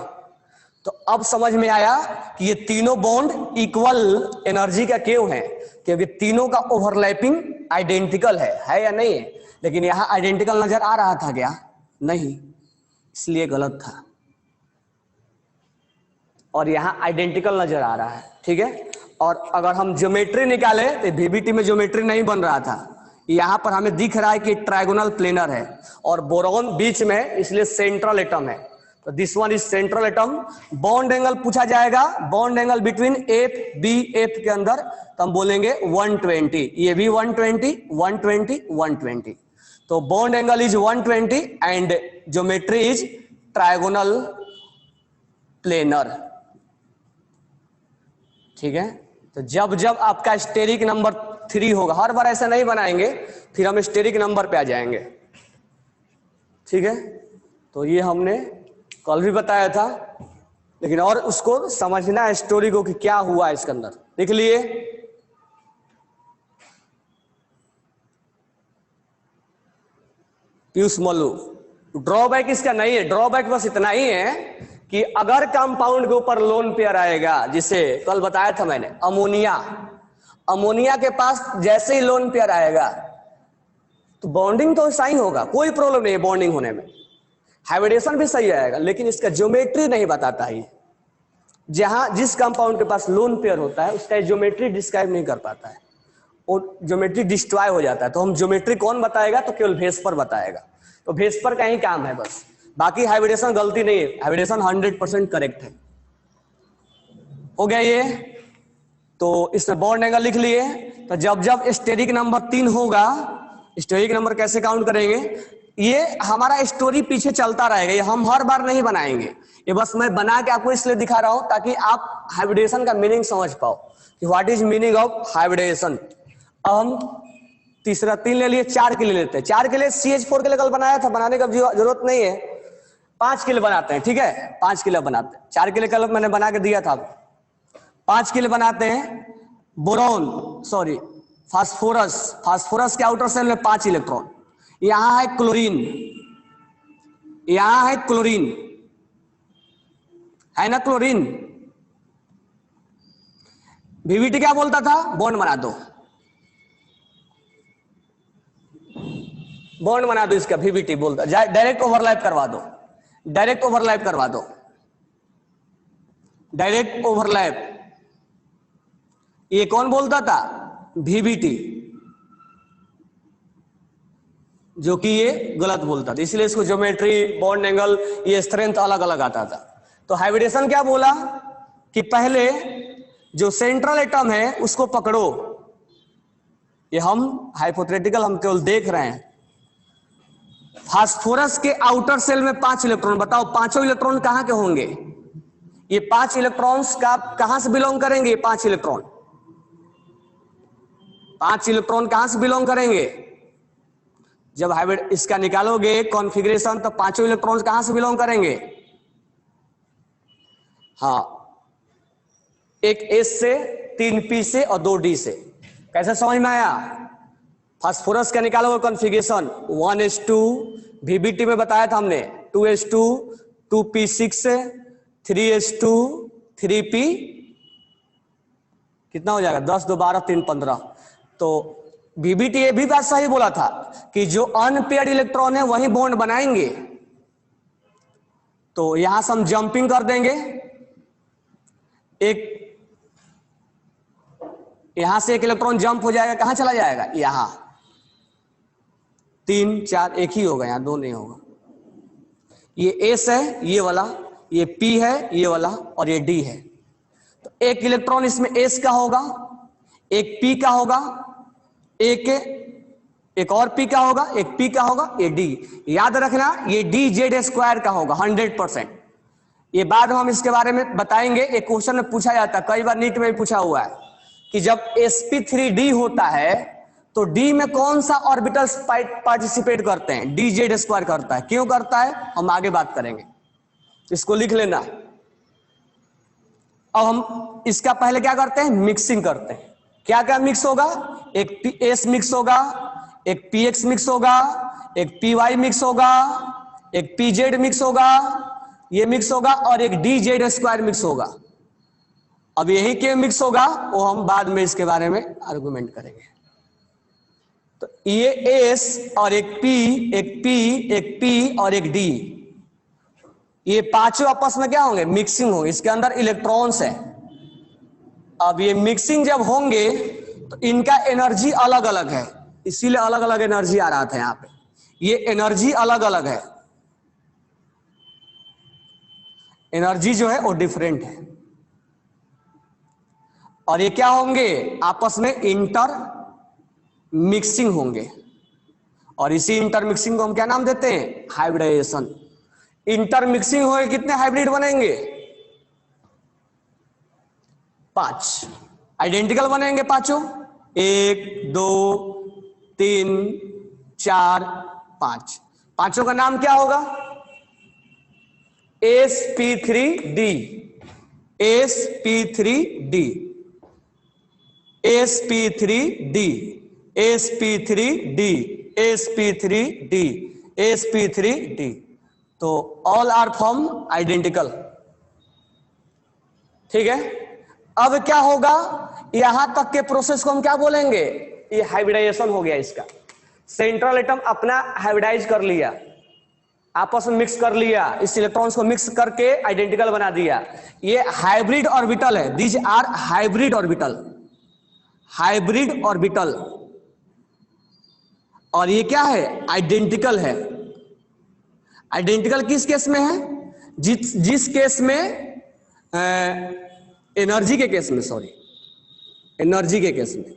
तो अब समझ में आया कि ये तीनों बॉन्ड इक्वल एनर्जी का क्यों है, क्योंकि तीनों का ओवरलैपिंग आइडेंटिकल है या नहीं है? लेकिन यहां आइडेंटिकल नजर आ रहा था क्या? नहीं, इसलिए गलत था, और यहां आइडेंटिकल नजर आ रहा है। ठीक है, और अगर हम ज्योमेट्री निकाले तो VBT में ज्योमेट्री नहीं बन रहा था, यहां पर हमें दिख रहा है कि ट्रायगोनल प्लेनर है और बोरॉन बीच में, इसलिए सेंट्रल एटम है। तो this one is central atom. Bond angle पूछा जाएगा, बॉन्ड एंगल बिटवीन FBF के अंदर, तो हम बोलेंगे 120। ये भी 120 120 120। तो bond angle is 120 and geometry is trigonal planar. ठीक है, तो जब जब आपका स्टेरिक नंबर 3 होगा, हर बार ऐसा नहीं बनाएंगे, फिर हम स्टेरिक नंबर पे आ जाएंगे। ठीक है, तो ये हमने कल भी बताया था, लेकिन और उसको समझना है स्टोरी को कि क्या हुआ इसके अंदर। देख लिए? पीयूष मल्लू, ड्रॉबैक इसका नहीं है, ड्रॉबैक बस इतना ही है कि अगर कंपाउंड के ऊपर लोन पेयर आएगा, जिसे कल बताया था मैंने, अमोनिया, अमोनिया के पास जैसे ही लोन पेयर आएगा तो बॉन्डिंग तो सही होगा, कोई प्रॉब्लम नहीं है बॉन्डिंग होने में, हाइब्रिडेशन भी सही आएगा, लेकिन इसका ज्योमेट्री नहीं बताता है। जहां जिस कंपाउंड के पास लोन पेयर होता है उसका ज्योमेट्री डिस्क्राइब नहीं कर पाता है, और ज्योमेट्री डिस्ट्रॉय हो जाता है। तो हम ज्योमेट्री कौन बताएगा? तो केवल वेस्पर बताएगा। तो वेस्पर का ही काम है बस, बाकी हाइब्रिडेशन गलती नहीं है, हाइब्रिडेशन 100% करेक्ट है। हो गया ये? तो इसमें बॉन्ड एंगल लिख लिए। तो जब जब स्टेरिक नंबर 3 होगा, स्टेरिक नंबर कैसे काउंट करेंगे, ये हमारा स्टोरी पीछे चलता रहेगा, ये हम हर बार नहीं बनाएंगे, ये बस मैं बना के आपको इसलिए दिखा रहा हूं ताकि आप हाइब्रिडेशन का मीनिंग समझ पाओ कि what is meaning of hybridization. अब हम तीसरा 3 ले लिए, 4 के लिए लेते हैं। 4 के लिए CH4 के लिए कल बनाया था, बनाने का जरूरत नहीं है, 5 के लिए बनाते हैं, ठीक है, 5 के लिए बनाते हैं। 4 के लिए कल मैंने बना के दिया था, 5 के लिए बनाते हैं। बोरॉन सॉरी फास्फोरस, फास्फोरस के आउटर सेल में 5 इलेक्ट्रॉन। यहां है क्लोरीन, यहां है क्लोरीन, है ना क्लोरीन। VBT क्या बोलता था, बॉन्ड बना दो, बॉन्ड बना दो, इसका VBT बोलता, डायरेक्ट ओवरलैप करवा दो, डायरेक्ट ओवरलैप करवा दो, डायरेक्ट ओवरलैप। ये कौन बोलता था, VBT, जो कि ये गलत बोलता था, इसलिए इसको ज्योमेट्री, बॉन्ड एंगल, ये स्ट्रेंथ अलग अलग आता था। तो हाइब्रिडेशन क्या बोला कि पहले जो सेंट्रल एटम है उसको पकड़ो, ये हम हाइपोथेटिकल हम केवल देख रहे हैं। फास्फोरस के आउटर सेल में 5 इलेक्ट्रॉन, बताओ पांचों इलेक्ट्रॉन कहां के होंगे, ये 5 इलेक्ट्रॉन्स का कहां से बिलोंग करेंगे, 5 इलेक्ट्रॉन, 5 इलेक्ट्रॉन कहां से बिलोंग करेंगे, जब हाइब्रिड इसका निकालोगे कॉन्फ़िगरेशन तो पांचों इलेक्ट्रॉन्स कहां से बिलोंग करेंगे, हाँ, एक S से, 3 P से और 2 D से। कैसे समझ में आया, फास्फोरस का निकालोगे कॉन्फ़िगरेशन 1s2, VBT में बताया था हमने 2s2, 2p6, 3s2, 3p, कितना हो जाएगा 10 2 12 3 15। तो VBT ये भी बात सही बोला था कि जो अनपेयर्ड इलेक्ट्रॉन है वही बॉन्ड बनाएंगे। तो यहां से हम जंपिंग कर देंगे, एक यहां से एक इलेक्ट्रॉन जंप हो जाएगा, कहां चला जाएगा, यहां 3 4 एक ही होगा, यहां 2 नहीं होगा। ये S है ये वाला, ये P है ये वाला, और ये D है। तो एक इलेक्ट्रॉन इसमें S का होगा, एक P का होगा, एक और P का होगा, एक P का होगा, ये D। याद रखना ये DZ² का होगा 100%। ये बाद में हम इसके बारे में बताएंगे, एक क्वेश्चन में पूछा जाता है, कई बार नीट में भी पूछा हुआ है कि जब sp3d होता है तो D में कौन सा ऑर्बिटल्स पार्टिसिपेट करते हैं, DZ² करता है, क्यों करता है हम आगे बात करेंगे, इसको लिख लेना। अब हम इसका पहले क्या करते हैं, मिक्सिंग करते हैं। क्या क्या मिक्स होगा, एक PS मिक्स होगा, एक PX मिक्स होगा, एक PY मिक्स होगा, एक PZ मिक्स होगा, ये मिक्स होगा, और एक DZ² मिक्स होगा। अब यही क्यों मिक्स होगा वो हम बाद में इसके बारे में आर्गुमेंट करेंगे। तो ये S और एक P, एक P, एक P और एक D, ये पांचों आपस में क्या होंगे, मिक्सिंग होंगे, इसके अंदर इलेक्ट्रॉन्स है। अब ये मिक्सिंग जब होंगे तो इनका एनर्जी अलग अलग है, इसीलिए अलग अलग एनर्जी आ रहा था यहां पे, ये एनर्जी अलग अलग है, एनर्जी जो है वो डिफरेंट है। और ये क्या होंगे, आपस में इंटर मिक्सिंग होंगे, और इसी इंटर मिक्सिंग को हम क्या नाम देते हैं, हाइब्रिडेशन। इंटर मिक्सिंग होए कितने हाइब्रिड बनेंगे, 5 आइडेंटिकल बनेंगे पांचों, 1 2 3 4 5, पांचों का नाम क्या होगा, sp3d, sp3d, sp3d, sp3d, sp3d, sp3d। तो ऑल आर फॉर्म आइडेंटिकल, ठीक है। अब क्या होगा, यहां तक के प्रोसेस को हम क्या बोलेंगे, ये हाइब्रिडाइजेशन हो गया इसका। सेंट्रल एटम अपना हाइब्रिडाइज कर लिया, आपस में मिक्स कर लिया, इस इलेक्ट्रॉन्स को मिक्स करके आइडेंटिकल बना दिया, ये हाइब्रिड ऑर्बिटल है, these are hybrid orbital, hybrid orbital. और ये क्या है, आइडेंटिकल है। आइडेंटिकल किस केस में है, जिस केस में एनर्जी के केस में, सॉरी एनर्जी के केस में।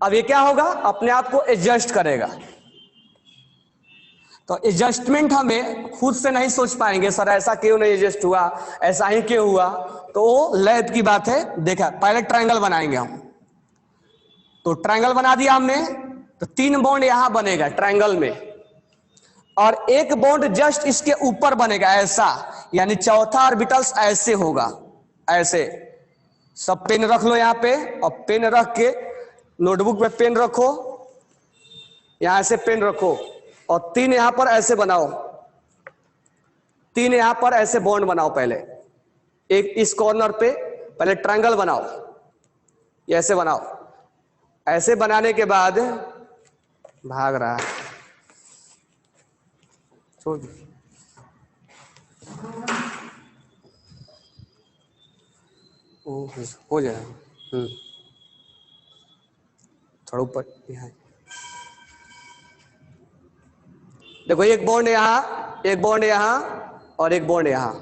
अब ये क्या होगा, अपने आप को एडजस्ट करेगा। तो एडजस्टमेंट हमें खुद से नहीं सोच पाएंगे, सर ऐसा क्यों नहीं एडजस्ट हुआ, ऐसा ही क्यों हुआ, तो वो लैब की बात है। देखा, पहले ट्रायंगल बनाएंगे हम, तो ट्रायंगल बना दिया हमने, तो 3 बॉन्ड यहां बनेगा ट्रायंगल में, और एक बॉन्ड जस्ट इसके ऊपर बनेगा ऐसा, यानी चौथा ऑर्बिटल्स ऐसे होगा, ऐसे। सब पेन रख लो यहाँ पे, और पेन रख के नोटबुक पे पेन रखो, यहां ऐसे पेन रखो, और 3 यहां पर ऐसे बनाओ, 3 यहां पर ऐसे बॉन्ड बनाओ। पहले एक इस कॉर्नर पे पहले ट्रायंगल बनाओ, ये ऐसे बनाओ। ऐसे बनाने के बाद भाग रहा है, छोड़ हो जाएगा। थोड़ा ऊपर यहाँ देखो, एक बॉन्ड यहां, एक बॉन्ड यहां, और एक बॉन्ड यहां,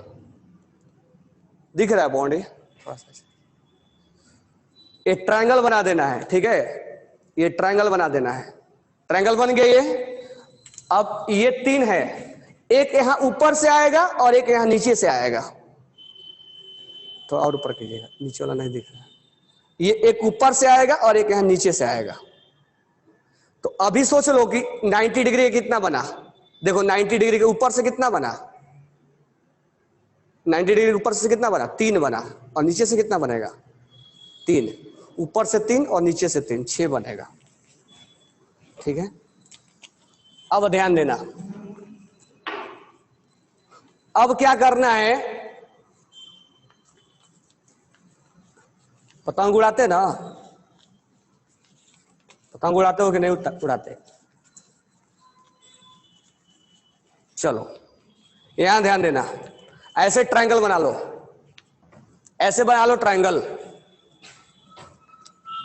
दिख रहा है बॉन्ड, थोड़ा सा एक ट्रायंगल बना देना है, ठीक है, ये ट्रायंगल बना देना है। ट्रायंगल बन गया ये। अब ये 3 है, एक यहां ऊपर से आएगा और एक यहां नीचे से आएगा। तो और ऊपर कीजिएगा, नीचे वाला नहीं दिख रहा। ये एक ऊपर से आएगा और एक यहां नीचे से आएगा। तो अभी सोच लो कि 90 डिग्री कितना बना। देखो 90 डिग्री के ऊपर से कितना बना, 90 डिग्री ऊपर से कितना बना, 3 बना, और नीचे से कितना बनेगा, 3। ऊपर से 3 और नीचे से 3, 6 बनेगा। ठीक है, अब ध्यान देना, अब क्या करना है, पतंग उड़ाते ना, पतंग उड़ाते हो कि नहीं उड़ाते, चलो यहां ध्यान देना। ऐसे ट्रायंगल बना लो, ऐसे बना लो ट्रायंगल,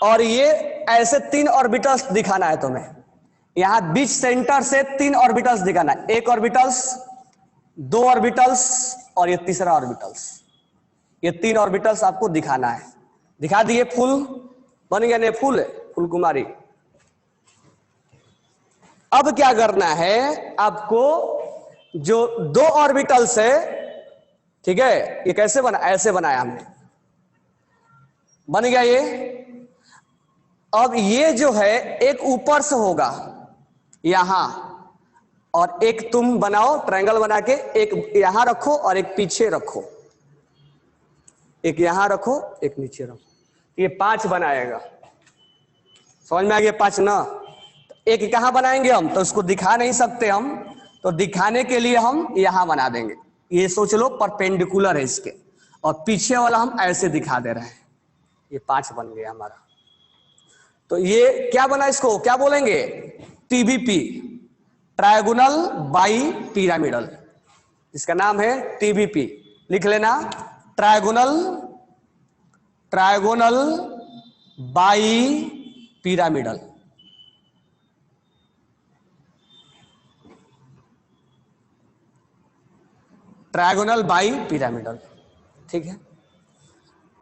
और ये ऐसे 3 ऑर्बिटल्स दिखाना है तुम्हें। यहां बीच सेंटर से 3 ऑर्बिटल्स दिखाना है, एक ऑर्बिटल्स, 2 ऑर्बिटल्स, और ये तीसरा ऑर्बिटल्स। ये 3 ऑर्बिटल्स आपको दिखाना है। दिखा दिए, फुल बन गया, नहीं फुल है, फुल कुमारी। अब क्या करना है आपको, जो 2 ऑर्बिटल्स है, ठीक है, ये कैसे बना, ऐसे बनाया हमने, बन गया ये। अब ये जो है एक ऊपर से होगा यहां, और एक तुम बनाओ ट्रायंगल बना के, एक यहां रखो और एक पीछे रखो, एक यहां रखो एक नीचे रखो, ये 5 बनाएगा। समझ में आ गया 5 ना। एक कहां बनाएंगे हम, तो उसको दिखा नहीं सकते हम, तो दिखाने के लिए हम यहां बना देंगे। ये सोच लो परपेंडिकुलर है इसके, और पीछे वाला हम ऐसे दिखा दे रहे हैं। ये 5 बन गया हमारा। तो ये क्या बना, इसको क्या बोलेंगे, टीबीपी, ट्रायगोनल बाई पिरामिडल। इसका नाम है टीबीपी, लिख लेना, trigonal, trigonal bi pyramidal. Trigonal bi pyramidal, ठीक है।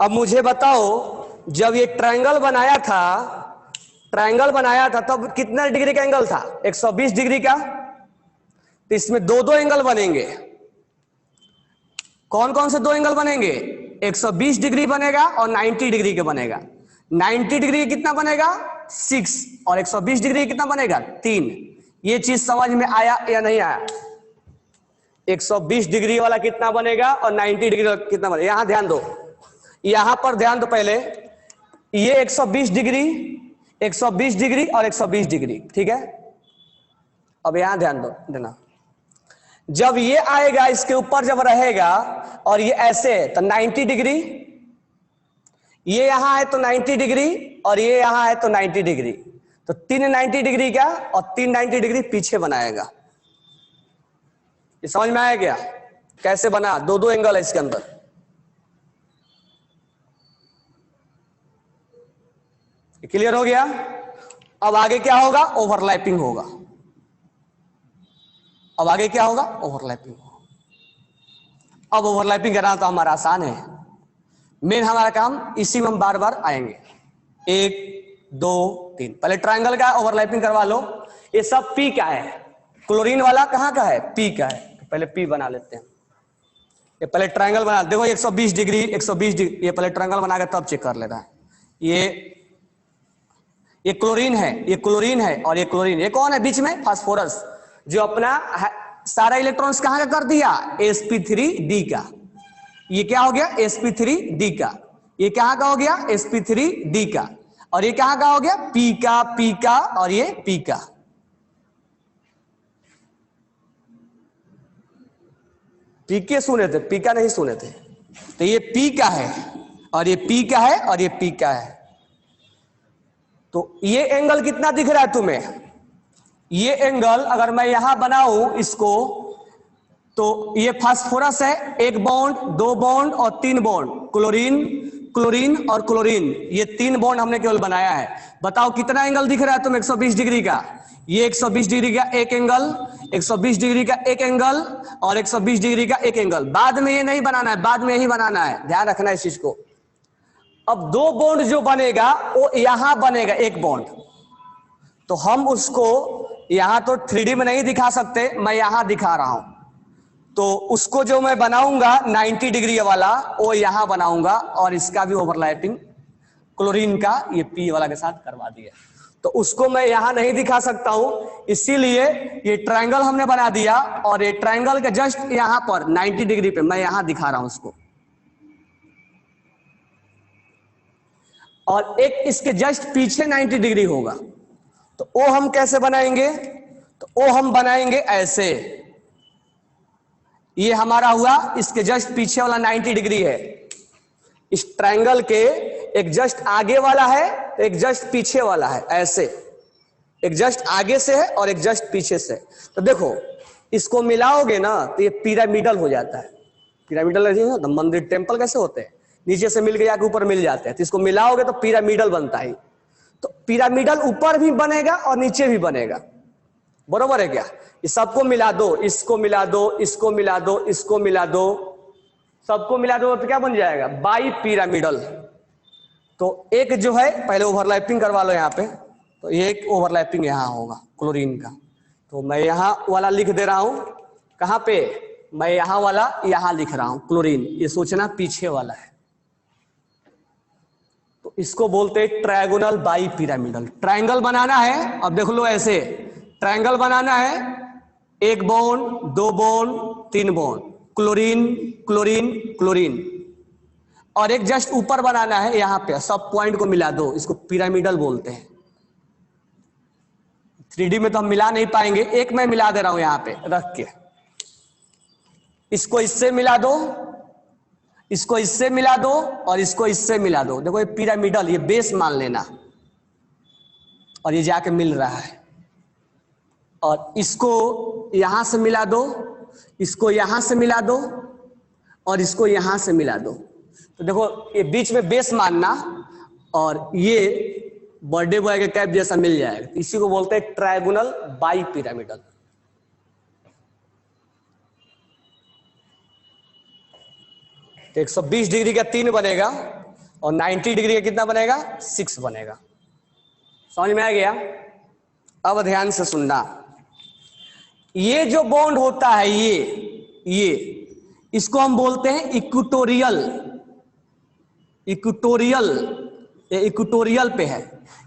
अब मुझे बताओ, जब ये ट्रायंगल बनाया था, ट्रायंगल बनाया था तब कितना डिग्री का एंगल था, 120 डिग्री का। तो इसमें 2 एंगल बनेंगे। कौन कौन से 2 एंगल बनेंगे, 120 डिग्री बनेगा और 90 डिग्री के बनेगा। 90 डिग्री कितना बनेगा, 6, और 120 डिग्री कितना बनेगा, 3। ये चीज समझ में आया या नहीं आया, 120 डिग्री वाला कितना बनेगा और 90 डिग्री वाला कितना बनेगा। यहां ध्यान दो, यहां पर ध्यान दो पहले, ये 120 डिग्री, 120 डिग्री और 120 डिग्री, ठीक है। अब यहां ध्यान दो देना, जब ये आएगा इसके ऊपर जब रहेगा और ये ऐसे, तो 90 डिग्री, ये यहां है तो 90 डिग्री, और ये यहां है तो 90 डिग्री, तो 3 90 डिग्री का और 3 90 डिग्री पीछे बनाएगा। ये समझ में आया क्या, कैसे बना, 2 एंगल है इसके अंदर। क्लियर हो गया। अब आगे क्या होगा, ओवरलैपिंग होगा। अब आगे क्या होगा, ओवरलैपिंग होगा। अब ओवरलैपिंग करना तो हमारा आसान है। मेन हमारा काम इसी में हम बार बार आएंगे। 1 2 3, पहले ट्रायंगल का ओवरलैपिंग करवा लो। ये सब पी का है, क्लोरीन वाला कहाँ का है, पी का है। तो पहले पी बना लेते हैं। ये पहले ट्रायंगल बना, देखो 120 डिग्री 120 डिग्री, ये पहले ट्रायंगल बना के तब चेक कर लेता है। ये क्लोरीन है, ये क्लोरीन है और ये क्लोरीन, ये कौन है बीच में, फास्फोरस, जो अपना सारा इलेक्ट्रॉन्स कहाँ का कर दिया, sp3d का। ये क्या हो गया, sp3d का। ये कहाँ का हो गया, sp3d का। और ये कहाँ का हो गया, p का और ये p का। पी के सुने थे, पी का नहीं सुने थे। तो ये पी का है और ये पी का है और ये पी का है। तो ये एंगल कितना दिख रहा है तुम्हें, ये एंगल अगर मैं यहां बनाऊं इसको, तो ये फास्फोरस है, 1 बॉन्ड 2 बॉन्ड और 3 बॉन्ड, क्लोरीन क्लोरीन और क्लोरीन, ये 3 बॉन्ड हमने केवल बनाया है। बताओ कितना एंगल दिख रहा है तुम्हें, 120 डिग्री का। ये 120 डिग्री का एक एंगल, 120 डिग्री का एक एंगल और 120 डिग्री का एक एंगल। बाद में ये नहीं बनाना है, बाद में यही बनाना है, ध्यान रखना है इस चीज को। अब 2 बॉन्ड जो बनेगा वो यहां बनेगा, 1 बॉन्ड, तो हम उसको यहां तो 3D में नहीं दिखा सकते, मैं यहां दिखा रहा हूं। तो उसको जो मैं बनाऊंगा 90 डिग्री वाला, वो यहां बनाऊंगा और इसका भी ओवरलैपिंग क्लोरीन का ये पी वाला के साथ करवा दिया। तो उसको मैं यहां नहीं दिखा सकता हूं, इसीलिए ये ट्रायंगल हमने बना दिया और ये ट्रायंगल के जस्ट यहां पर 90 डिग्री पे मैं यहां दिखा रहा हूं उसको। और एक इसके जस्ट पीछे 90 डिग्री होगा, तो वो हम कैसे बनाएंगे, तो वो हम बनाएंगे ऐसे। ये हमारा हुआ इसके जस्ट पीछे वाला 90 डिग्री है, इस ट्रायंगल के एक जस्ट आगे वाला है, एक जस्ट पीछे वाला है, ऐसे एक जस्ट आगे से है और एक जस्ट पीछे से। तो देखो इसको मिलाओगे ना तो ये पिरामिडल हो जाता है। पिरामिडल तो मंदिर टेम्पल कैसे होते हैं, नीचे से मिल के जाके ऊपर मिल जाते हैं, तो इसको मिलाओगे तो पिरामिडल बनता है। तो पिरामिडल ऊपर भी बनेगा और नीचे भी बनेगा, बरोबर है क्या। ये सबको मिला दो, इसको मिला दो, इसको मिला दो, इसको मिला दो, सबको मिला दो तो क्या बन जाएगा, बाई पिरामिडल। तो एक जो है पहले ओवरलैपिंग करवा लो यहाँ पे, तो ये एक ओवरलैपिंग यहाँ होगा क्लोरीन का। तो मैं यहाँ वाला लिख दे रहा हूं, कहाँ पे, मैं यहाँ वाला यहाँ लिख रहा हूं क्लोरीन, ये सोचना पीछे वाला है। तो इसको बोलते हैं ट्रायगोनल बाई पिरामिडल। ट्रायंगल बनाना है, अब देख लो ऐसे ट्रायंगल बनाना है, 1 bond 2 bond 3 bond, chlorine chlorine chlorine, और एक जस्ट ऊपर बनाना है, यहां पे सब पॉइंट को मिला दो, इसको पिरामिडल बोलते हैं। 3D में तो हम मिला नहीं पाएंगे, एक मैं मिला दे रहा हूं यहां पे रख के, इसको इससे मिला दो, इसको इससे मिला दो और इसको इससे मिला दो। देखो ये पिरामिडल, ये बेस मान लेना, और ये जाके मिल रहा है। और इसको यहां से मिला दो, इसको यहां से मिला दो और इसको यहां से मिला दो। तो देखो ये बीच में बेस मानना और ये बर्थडे बॉय के कैप जैसा मिल जाएगा। इसी को बोलते हैं ट्रायगोनल बाई पिरामिडल। तो 120 डिग्री का 3 बनेगा और 90 डिग्री का कितना बनेगा, 6 बनेगा। समझ में आ गया। अब ध्यान से सुनना, ये जो बॉन्ड होता है ये इसको हम बोलते हैं इक्वेटोरियल। इक्वेटोरियल, ये इक्वेटोरियल पे है,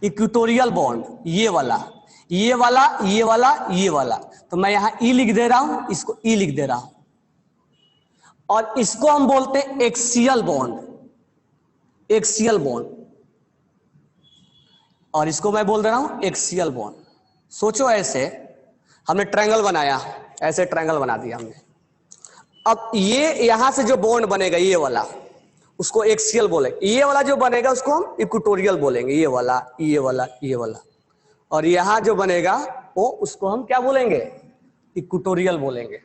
इक्वेटोरियल बॉन्ड, ये वाला ये वाला ये वाला ये वाला। तो मैं यहां ई लिख दे रहा हूं, इसको ई लिख दे रहा हूं। और इसको हम बोलते हैं एक्सियल बॉन्ड, एक्सियल बॉन्ड, और इसको मैं बोल दे रहा हूं एक्सियल बॉन्ड। सोचो ऐसे हमने ट्रायंगल बनाया, ऐसे ट्रायंगल बना दिया हमने। अब ये यहां से जो बॉन्ड बनेगा ये वाला, उसको एक्सियल बोलेंगे। ये वाला जो बनेगा उसको हम इक्वेटोरियल बोलेंगे, ये वाला ये वाला ये वाला। और यहां जो बनेगा वो उसको हम क्या बोलेंगे, इक्वेटोरियल बोलेंगे।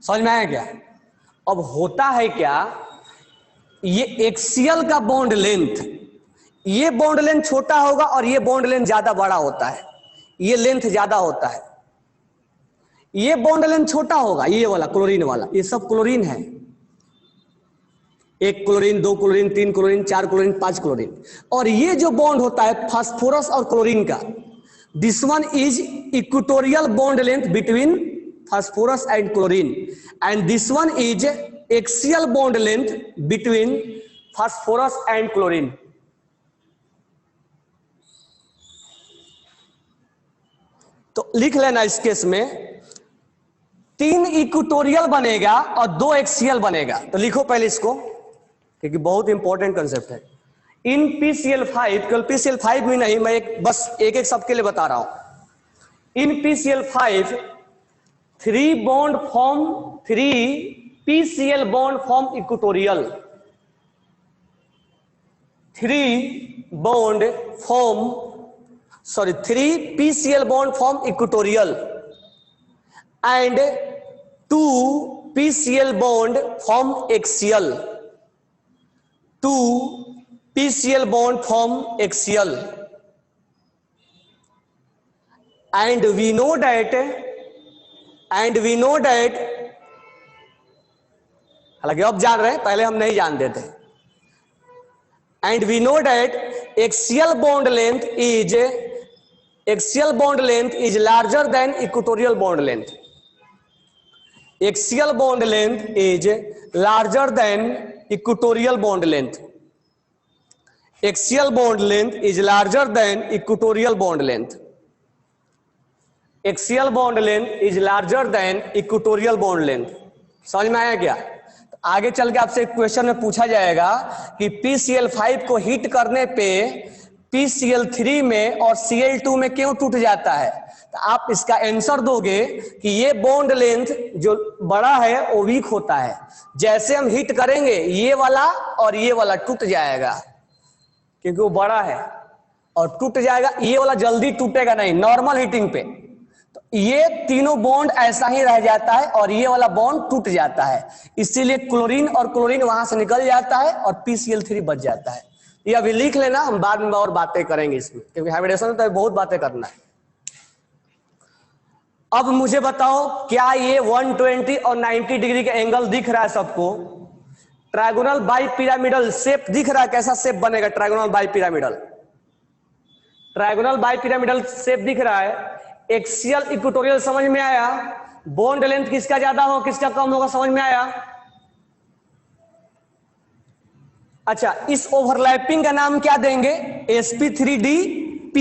समझ में आया क्या। अब होता है क्या, ये एक्सियल का बॉन्ड लेंथ, ये बॉन्ड लेंथ छोटा होगा और ये बॉन्ड लेंथ ज्यादा बड़ा होता है, ये लेंथ ज्यादा होता है। ये बॉन्ड लेंथ छोटा होगा, ये वाला क्लोरीन वाला, ये सब क्लोरीन है। एक क्लोरीन, दो क्लोरीन, तीन क्लोरीन, चार क्लोरीन, पांच क्लोरीन। और ये जो बॉन्ड होता है फास्फोरस और क्लोरीन का, this one is equatorial bond length between phosphorus and chlorine, and this one is axial bond length between phosphorus and chlorine. तो लिख लेना इस केस में 3 इक्वेटोरियल बनेगा और 2 एक्सियल बनेगा। तो लिखो पहले इसको, क्योंकि बहुत इंपॉर्टेंट कंसेप्ट है। इन PCl5, केवल PCl5 भी नहीं, मैं बस एक एक सबके लिए बता रहा हूं। इन PCl5 3 bond form, 3 PCl bond form equatorial, 3 bond form, sorry, 3 PCl bond form equatorial and 2 PCl bond form axial, 2 PCl bond form axial, and we know that हालांकि अब जान रहे हैं, पहले हम नहीं जानते थे। and we know that axial bond length is larger than equatorial bond length. Axial bond length is larger than equatorial bond length. Axial bond length is larger than equatorial bond length. Axial bond length is larger than equatorial bond length. समझ में आया क्या? आगे चल के आपसे question में पूछा जाएगा कि PCl5 को हीट करने पे PCl3 में और Cl2 में क्यों टूट जाता है। तो आप इसका आंसर दोगे कि ये बॉन्ड लेंथ जो बड़ा है वो वीक होता है। जैसे हम हीट करेंगे ये वाला और ये वाला टूट जाएगा, क्योंकि वो बड़ा है और टूट जाएगा। ये वाला जल्दी टूटेगा नहीं नॉर्मल हीटिंग पे। तो ये तीनों बॉन्ड ऐसा ही रह जाता है और ये वाला बॉन्ड टूट जाता है, इसीलिए क्लोरीन और क्लोरीन वहां से निकल जाता है और PCl3 बच जाता है। ये अभी लिख लेना, हम बाद में और बातें करेंगे इसमें, क्योंकि हाइब्रिडेशन में तो बहुत बातें करना है। अब मुझे बताओ, क्या ये 120 और 90 डिग्री का एंगल दिख रहा है सबको? ट्रायगोनल बाई पिरामिडल शेप दिख रहा है? कैसा शेप बनेगा trigonal bi pyramidal? Trigonal bi pyramidal shape दिख रहा है। एक्सियल इक्वेटोरियल समझ में आया? बॉन्ड लेंथ किसका ज्यादा हो किसका कम होगा समझ में आया? अच्छा, इस ओवरलैपिंग का नाम क्या देंगे? sp3dp।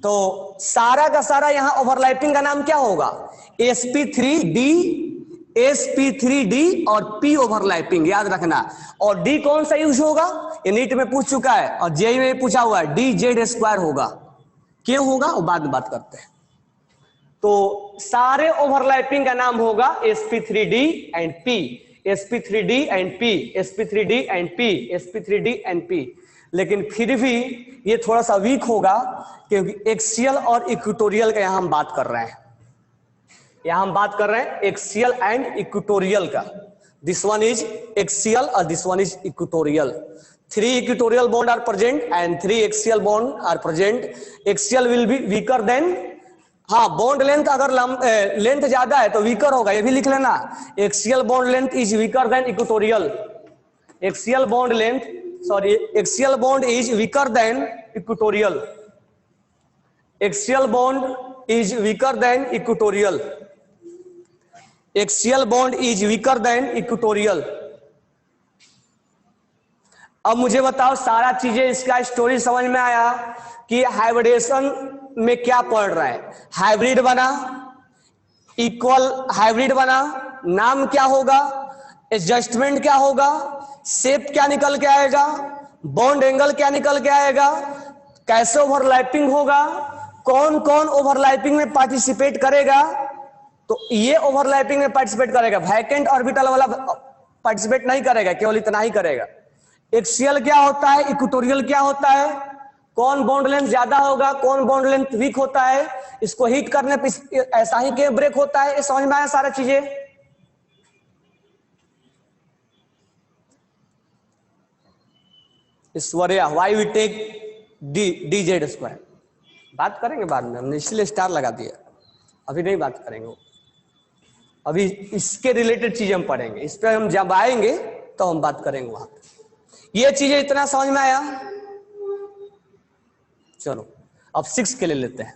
तो सारा का सारा यहां ओवरलैपिंग का नाम क्या होगा? sp3d और p ओवरलैपिंग, याद रखना। और d कौन सा यूज होगा? ये नीट में पूछ चुका है और जेई में पूछा हुआ है, dz² होगा। क्यों होगा वो बाद में बात करते हैं। तो सारे ओवरलैपिंग का नाम होगा sp3d and p, sp3d and p, sp3d and p, sp3d and p। लेकिन फिर भी ये थोड़ा सा वीक होगा, क्योंकि एक्सियल और इक्वेटोरियल का यहां हम बात कर रहे हैं। यहां हम बात कर रहे हैं एक्सियल एंड इक्वेटोरियल का। दिस वन इज एक्सियल और this one is equatorial. 3 equatorial bond are present and 3 axial bond are present. Axial will be weaker than, हाँ बॉन्ड लेंथ अगर लेंथ ज्यादा है तो वीकर होगा, ये भी लिख लेना। Axial bond length is weaker than equatorial. Axial bond length, sorry, axial bond is weaker than equatorial. Axial bond is weaker than equatorial. Axial bond is weaker than equatorial. अब मुझे बताओ, सारा चीजें इसका स्टोरी समझ में आया कि हाइब्रिडेशन में क्या पढ़ रहा है? हाइब्रिड बना, इक्वल हाइब्रिड बना, नाम क्या होगा, एडजस्टमेंट क्या होगा, शेप क्या निकल के आएगा, बॉन्ड एंगल क्या निकल के आएगा, कैसे ओवरलैपिंग होगा, कौन कौन ओवरलैपिंग में पार्टिसिपेट करेगा। तो ये ओवरलैपिंग में पार्टिसिपेट करेगा, वैकेंट ऑर्बिटल वाला पार्टिसिपेट नहीं करेगा, केवल इतना ही करेगा। एक्सियल क्या होता है, इक्वेटोरियल क्या होता है, कौन बॉन्ड लेंथ ज्यादा होगा, कौन बॉन्ड लेंथ वीक होता है, इसको हीट करने पे ऐसा ही क्यों ब्रेक होता है, ये समझ में आया सारा चीजें। Ishwariya, why we take dz², बात करेंगे बाद में, हमने इसलिए स्टार लगा दिया, अभी नहीं बात करेंगे। अभी इसके रिलेटेड चीजें हम पढ़ेंगे, इस पर हम जब आएंगे तो हम बात करेंगे वहां पे। ये चीजें इतना समझ में आया? चलो अब 6 के लिए लेते हैं।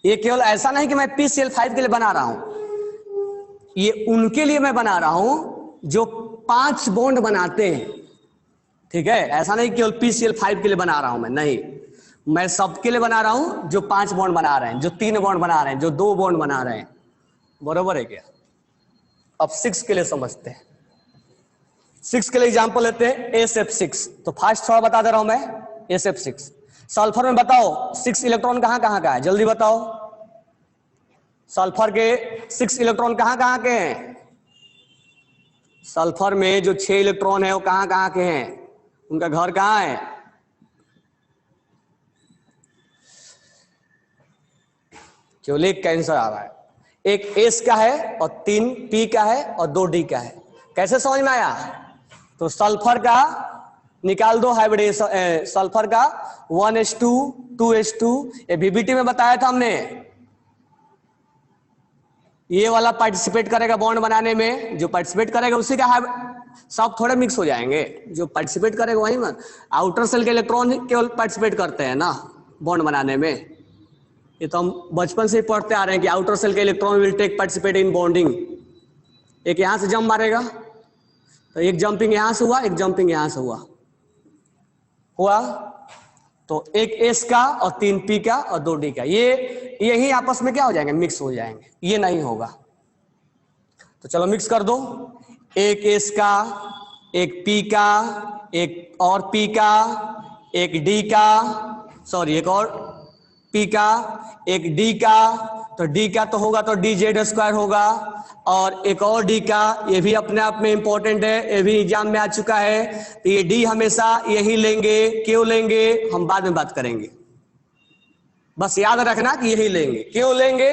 ये केवल ऐसा नहीं कि मैं PCl5 के लिए बना रहा हूं, ये उनके लिए मैं बना रहा हूं जो 5 बॉन्ड बनाते हैं। ठीक है, ऐसा नहीं केवल PCl5 के लिए बना रहा हूं नहीं, मैं सबके लिए बना रहा हूं जो 5 बॉन्ड बना रहे हैं, जो 3 बॉन्ड बना रहे हैं, जो 2 बॉन्ड बना रहे हैं। बरोबर है क्या? अब 6 के लिए समझते हैं। 6 के लिए एग्जांपल लेते हैं SF6। तो फास्ट थोड़ा बता दे रहा हूं मैं। SF6 सल्फर में बताओ 6 इलेक्ट्रॉन कहां कहां का है, जल्दी बताओ। सल्फर के 6 इलेक्ट्रॉन कहां कहां के हैं? सल्फर में जो 6 इलेक्ट्रॉन है वो कहां कहां के हैं, उनका घर कहां है? केवल एक कैंसर आ रहा है, एक S का है और 3 P का है और 2 D का है। कैसे समझ में आया? तो सल्फर का निकाल दो हाइब्रिडेशन, सल्फर का 1s2 2s2, ये VBT में बताया था हमने। ये वाला पार्टिसिपेट करेगा बॉन्ड बनाने में, जो पार्टिसिपेट करेगा उसी का सब थोड़े मिक्स हो जाएंगे। जो पार्टिसिपेट करेगा वही मत, आउटर सेल के इलेक्ट्रॉन केवल पार्टिसिपेट करते हैं ना बॉन्ड बनाने में। ये तो हम बचपन से ही पढ़ते आ रहे हैं कि आउटर सेल के electron will take participate in bonding. एक यहां से जंप मारेगा तो एक जंपिंग यहां से हुआ, एक जंपिंग यहां से हुआ तो एक S का और 3 P का और 2 D का, ये यही आपस में क्या हो जाएंगे, मिक्स हो जाएंगे। ये नहीं होगा तो चलो मिक्स कर दो। एक S का, एक P का, एक और P का, एक D का, सॉरी एक और P का, एक D का, तो D का तो होगा तो DZ² होगा, और एक और D का, ये भी अपने आप में इंपॉर्टेंट है, ये भी एग्जाम में आ चुका है। तो ये D हमेशा यही लेंगे, क्यों लेंगे हम बाद में बात करेंगे, बस याद रखना कि यही लेंगे। क्यों लेंगे?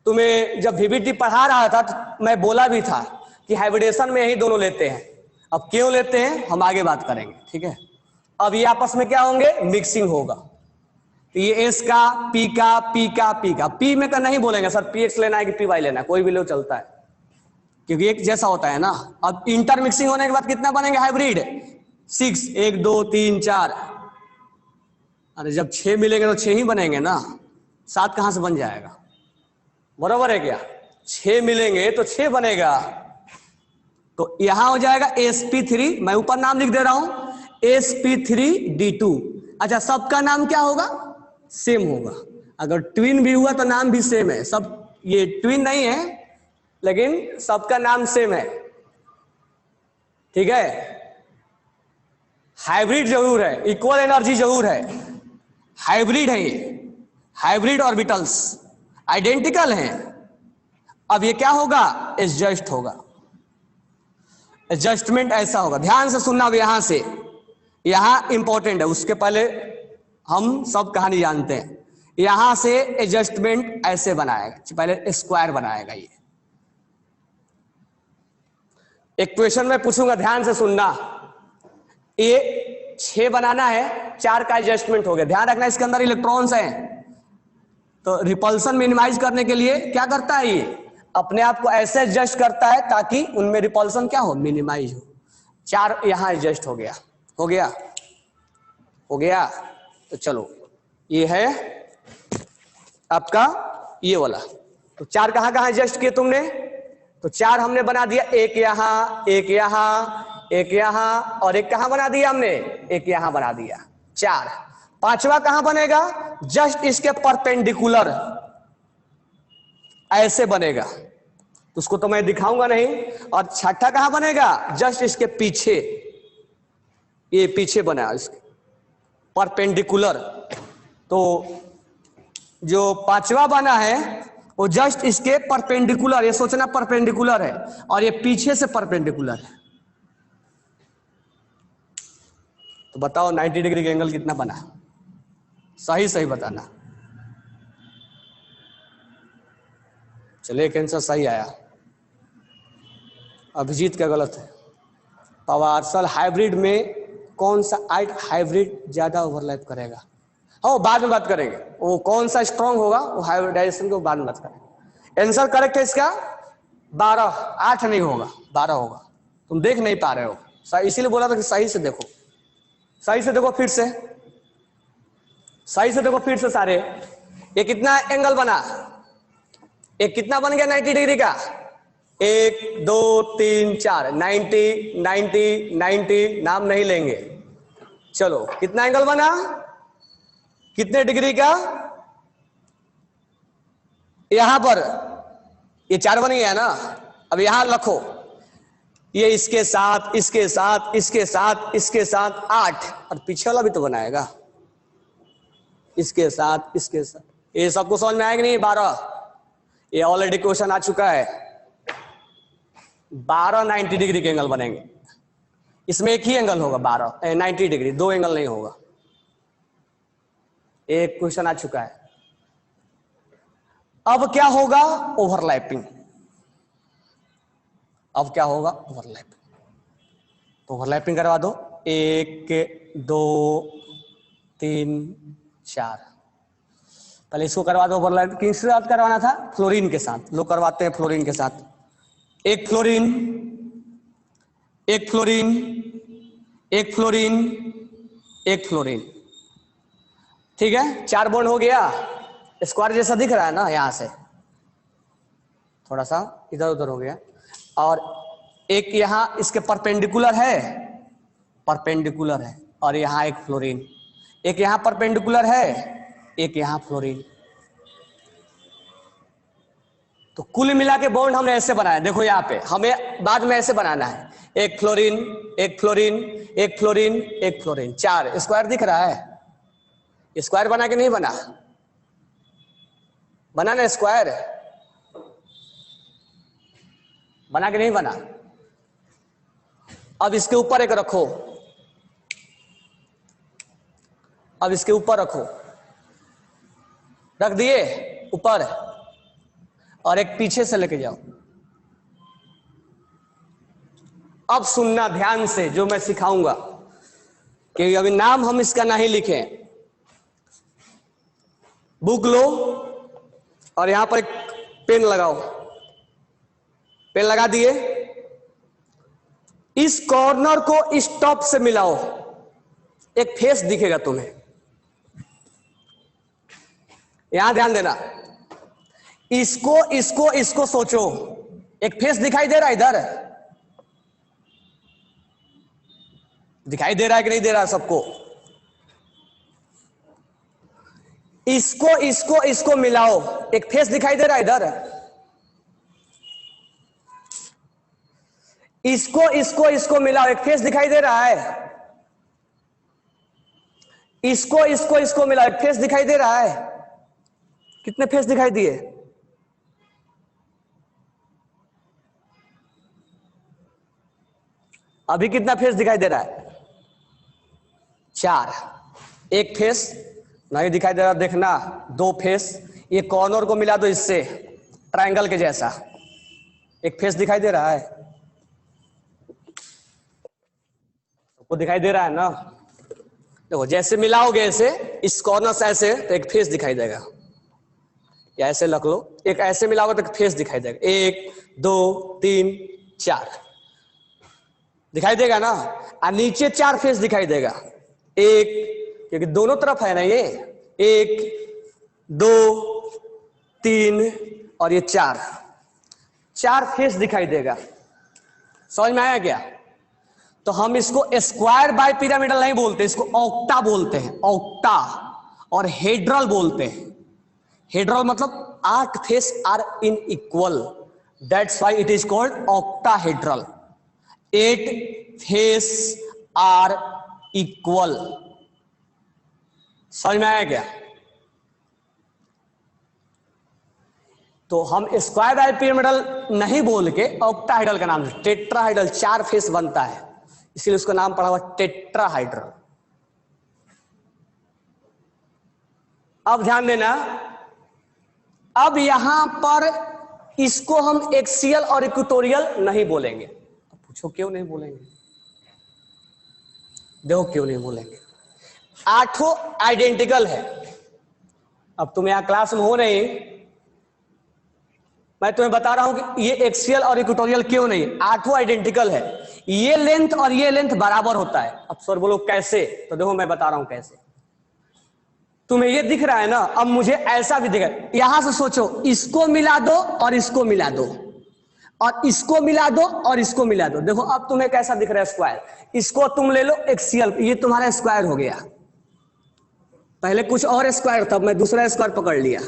तुम्हें जब VBT पढ़ा रहा था तो मैं बोला भी था कि हाइब्रिडेशन में यही दोनों लेते हैं। अब क्यों लेते हैं हम आगे बात करेंगे, ठीक है। अब ये आपस में क्या होंगे, मिक्सिंग होगा। तो ये S का, P का, P का, P का, P में का नहीं बोलेंगे सर PX लेना है कि PY लेना है, कोई भी लो चलता है क्योंकि एक जैसा होता है ना। अब इंटरमिक्सिंग होने के बाद कितना बनेंगे हाइब्रिड? 6, 1 2 3 4। अरे जब 6 मिलेंगे तो 6 ही बनेंगे ना, 7 कहां से बन जाएगा? बराबर है क्या? 6 मिलेंगे तो 6 बनेगा। तो यहां हो जाएगा sp3, मैं ऊपर नाम लिख दे रहा हूं sp3d2। अच्छा सबका नाम क्या होगा? सेम होगा। अगर ट्विन भी हुआ तो नाम भी सेम है सब, ये ट्विन नहीं है लेकिन सबका नाम सेम है, ठीक है। हाइब्रिड जरूर है, इक्वल एनर्जी जरूर है, हाइब्रिड है ये, हाइब्रिड ऑर्बिटल्स आइडेंटिकल हैं। अब ये क्या होगा? एडजस्ट होगा। एडजस्टमेंट ऐसा होगा, ध्यान से सुनना। अब यहां से, यहां इंपॉर्टेंट है, उसके पहले हम सब कहानी जानते हैं। यहां से एडजस्टमेंट ऐसे बनाएगा, पहले स्क्वायर बनाएगा। ये एक क्वेश्चन में पूछूंगा, ध्यान से सुनना। ये 6 बनाना है, 4 का एडजस्टमेंट हो गया। ध्यान रखना इसके अंदर इलेक्ट्रॉन्स हैं, तो रिपल्सन मिनिमाइज करने के लिए क्या करता है, ये अपने आप को ऐसे एडजस्ट करता है ताकि उनमें रिपल्सन क्या हो, मिनिमाइज हो। 4 यहां एडजस्ट हो गया, हो गया, हो गया। तो चलो ये है आपका ये वाला। तो 4 कहां कहां एडजस्ट किए तुमने? तो 4 हमने बना दिया, एक यहां, एक यहां, एक यहां, और एक कहां बना दिया हमने, एक यहां बना दिया। 4। 5वां कहां बनेगा? जस्ट इसके परपेंडिकुलर ऐसे बनेगा, तो उसको तो मैं दिखाऊंगा नहीं। और 6ठा कहां बनेगा? जस्ट इसके पीछे, ये पीछे बना इसके परपेंडिकुलर। तो जो 5वां बना है वो जस्ट इसके परपेंडिकुलर, ये सोचना परपेंडिकुलर है, और ये पीछे से परपेंडिकुलर है। तो बताओ 90 डिग्री का एंगल कितना बना? सही सही बताना। चलिए एक आंसर सही आया, अभिजीत का गलत है। पार्सल हाइब्रिड में कौन सा हाइब्रिड ज्यादा ओवरलैप करेगा? हाँ बाद में बात करेंगे, वो कौन सा स्ट्रांग होगा वो हाइब्रिडाइजेशन को बाद में बात करेंगे। आंसर करेक्ट है इसका 12, 8 नहीं होगा, 12 होगा। तुम देख नहीं पा रहे हो, इसीलिए बोला था कि सही से देखो, सही से देखो, फिर से सही से देखो, फिर से सारे। ये कितना एंगल बना, एक कितना बन गया 90 डिग्री का, 1 2 3 4, 90 90 90, नाम नहीं लेंगे। चलो कितना एंगल बना, कितने डिग्री का, यहां पर ये 4 बन गया ना। अब यहां रखो, ये इसके साथ इसके साथ इसके साथ इसके साथ 8, और पीछे वाला भी तो बनाएगा, इसके साथ इसके साथ। ये सबको समझ में आएगा नहीं? 12, ये ऑलरेडी क्वेश्चन आ चुका है। 12 90 डिग्री के एंगल बनेंगे। इसमें एक ही एंगल होगा 12 90 डिग्री, 2 एंगल नहीं होगा। एक क्वेश्चन आ चुका है। अब क्या होगा? ओवरलैपिंग। अब क्या होगा? ओवरलैपिंग। तो ओवरलैपिंग करवा दो, 1 2 3 4। पहले इसको करवा दो ओवरलैपिंग। किसके साथ करवाना था? फ्लोरीन के साथ। लोग करवाते हैं फ्लोरीन के साथ। एक फ्लोरीन, एक फ्लोरीन, एक फ्लोरीन, एक फ्लोरीन। ठीक है, 4 बॉन्ड हो गया। स्क्वायर जैसा दिख रहा है ना, यहां से थोड़ा सा इधर उधर हो गया। और एक यहां इसके परपेंडिकुलर है, परपेंडिकुलर है, और यहां एक फ्लोरीन। एक यहां परपेंडिकुलर है, एक यहां फ्लोरीन। तो कुल मिला के बॉन्ड हमने ऐसे बनाया। देखो यहां पे हमें बाद में ऐसे बनाना है, एक फ्लोरीन, एक फ्लोरीन, एक फ्लोरीन, एक फ्लोरीन, 4। स्क्वायर दिख रहा है? स्क्वायर बना के नहीं बना? बना ना स्क्वायर? बना के नहीं बना? अब इसके ऊपर एक रखो, अब इसके ऊपर रखो, रख दिए ऊपर, और एक पीछे से लेके जाओ। अब सुनना ध्यान से जो मैं सिखाऊंगा, क्योंकि अभी नाम हम इसका नहीं लिखे। बुक लो और यहां पर एक पेन लगाओ। पेन लगा दिए, इस कॉर्नर को इस टॉप से मिलाओ। एक फेस दिखेगा तुम्हें, यहां ध्यान देना। इसको इसको इसको सोचो, एक फेस दिखाई दे रहा है इधर? दिखाई दे रहा है कि नहीं दे रहा है सबको? इसको इसको इसको मिलाओ, एक फेस दिखाई दे रहा है इधर? इसको इसको इसको मिलाओ, एक फेस दिखाई दे रहा है? इसको इसको इसको मिलाओ, एक फेस दिखाई दे रहा है? कितने फेस दिखाई दिए? अभी कितना फेस दिखाई दे रहा है? 4। एक फेस नहीं दिखाई दे रहा, देखना 2 फेस। ये कॉर्नर को मिला दो इससे, ट्रायंगल के जैसा, एक फेस दिखाई दे रहा है? सबको दिखाई दे रहा है ना? देखो जैसे मिलाओगे ऐसे, इस कॉर्नर से ऐसे, तो एक फेस दिखाई देगा। या ऐसे रख लो, एक ऐसे मिलाओगे तो एक फेस दिखाई देगा। 1 2 3 4 दिखाई देगा ना? और नीचे 4 फेस दिखाई देगा। एक, क्योंकि दोनों तरफ है ना ये, 1 2 3 और ये 4 फेस दिखाई देगा। समझ में आया क्या? तो हम इसको स्क्वायर बाय पिरामिडल नहीं बोलते, इसको ऑक्टा बोलते हैं, ऑक्टा। और हेड्रल बोलते हैं। हेड्रल मतलब 8 face are in equal, that's why it is called octahedral. 8 face are equal. समझ में आया क्या? तो हम स्क्वायर बाय पिरामिडल नहीं बोल के ऑक्टाहेड्रल का नाम, टेट्राहेड्रल 4 फेस बनता है, इसीलिए उसका नाम पड़ा हुआ टेट्राहाइड्रल। अब ध्यान देना, अब यहां पर इसको हम एक्सियल और इक्वेटोरियल नहीं बोलेंगे। अब पूछो क्यों नहीं बोलेंगे? देखो क्यों नहीं बोलेंगे। 8 आइडेंटिकल है। अब तुम यहां क्लास में हो नहीं, मैं तुम्हें बता रहा हूं कि ये एक्सियल और इक्वेटोरियल क्यों नहीं, आठों आइडेंटिकल है, ये लेंथ और ये लेंथ बराबर होता है। अब सर बोलो कैसे, तो देखो मैं बता रहा हूं कैसे। तुम्हें ये दिख रहा है ना, अब मुझे ऐसा भी दिख रहा है, यहां से सोचो, इसको मिला दो और इसको मिला दो और इसको मिला दो और इसको मिला दो, देखो अब तुम्हें कैसा दिख रहा है स्क्वायर। इसको तुम ले लो एक्सियल, ये तुम्हारा स्क्वायर हो गया। पहले कुछ और स्क्वायर था, मैं दूसरा स्क्वायर पकड़ लिया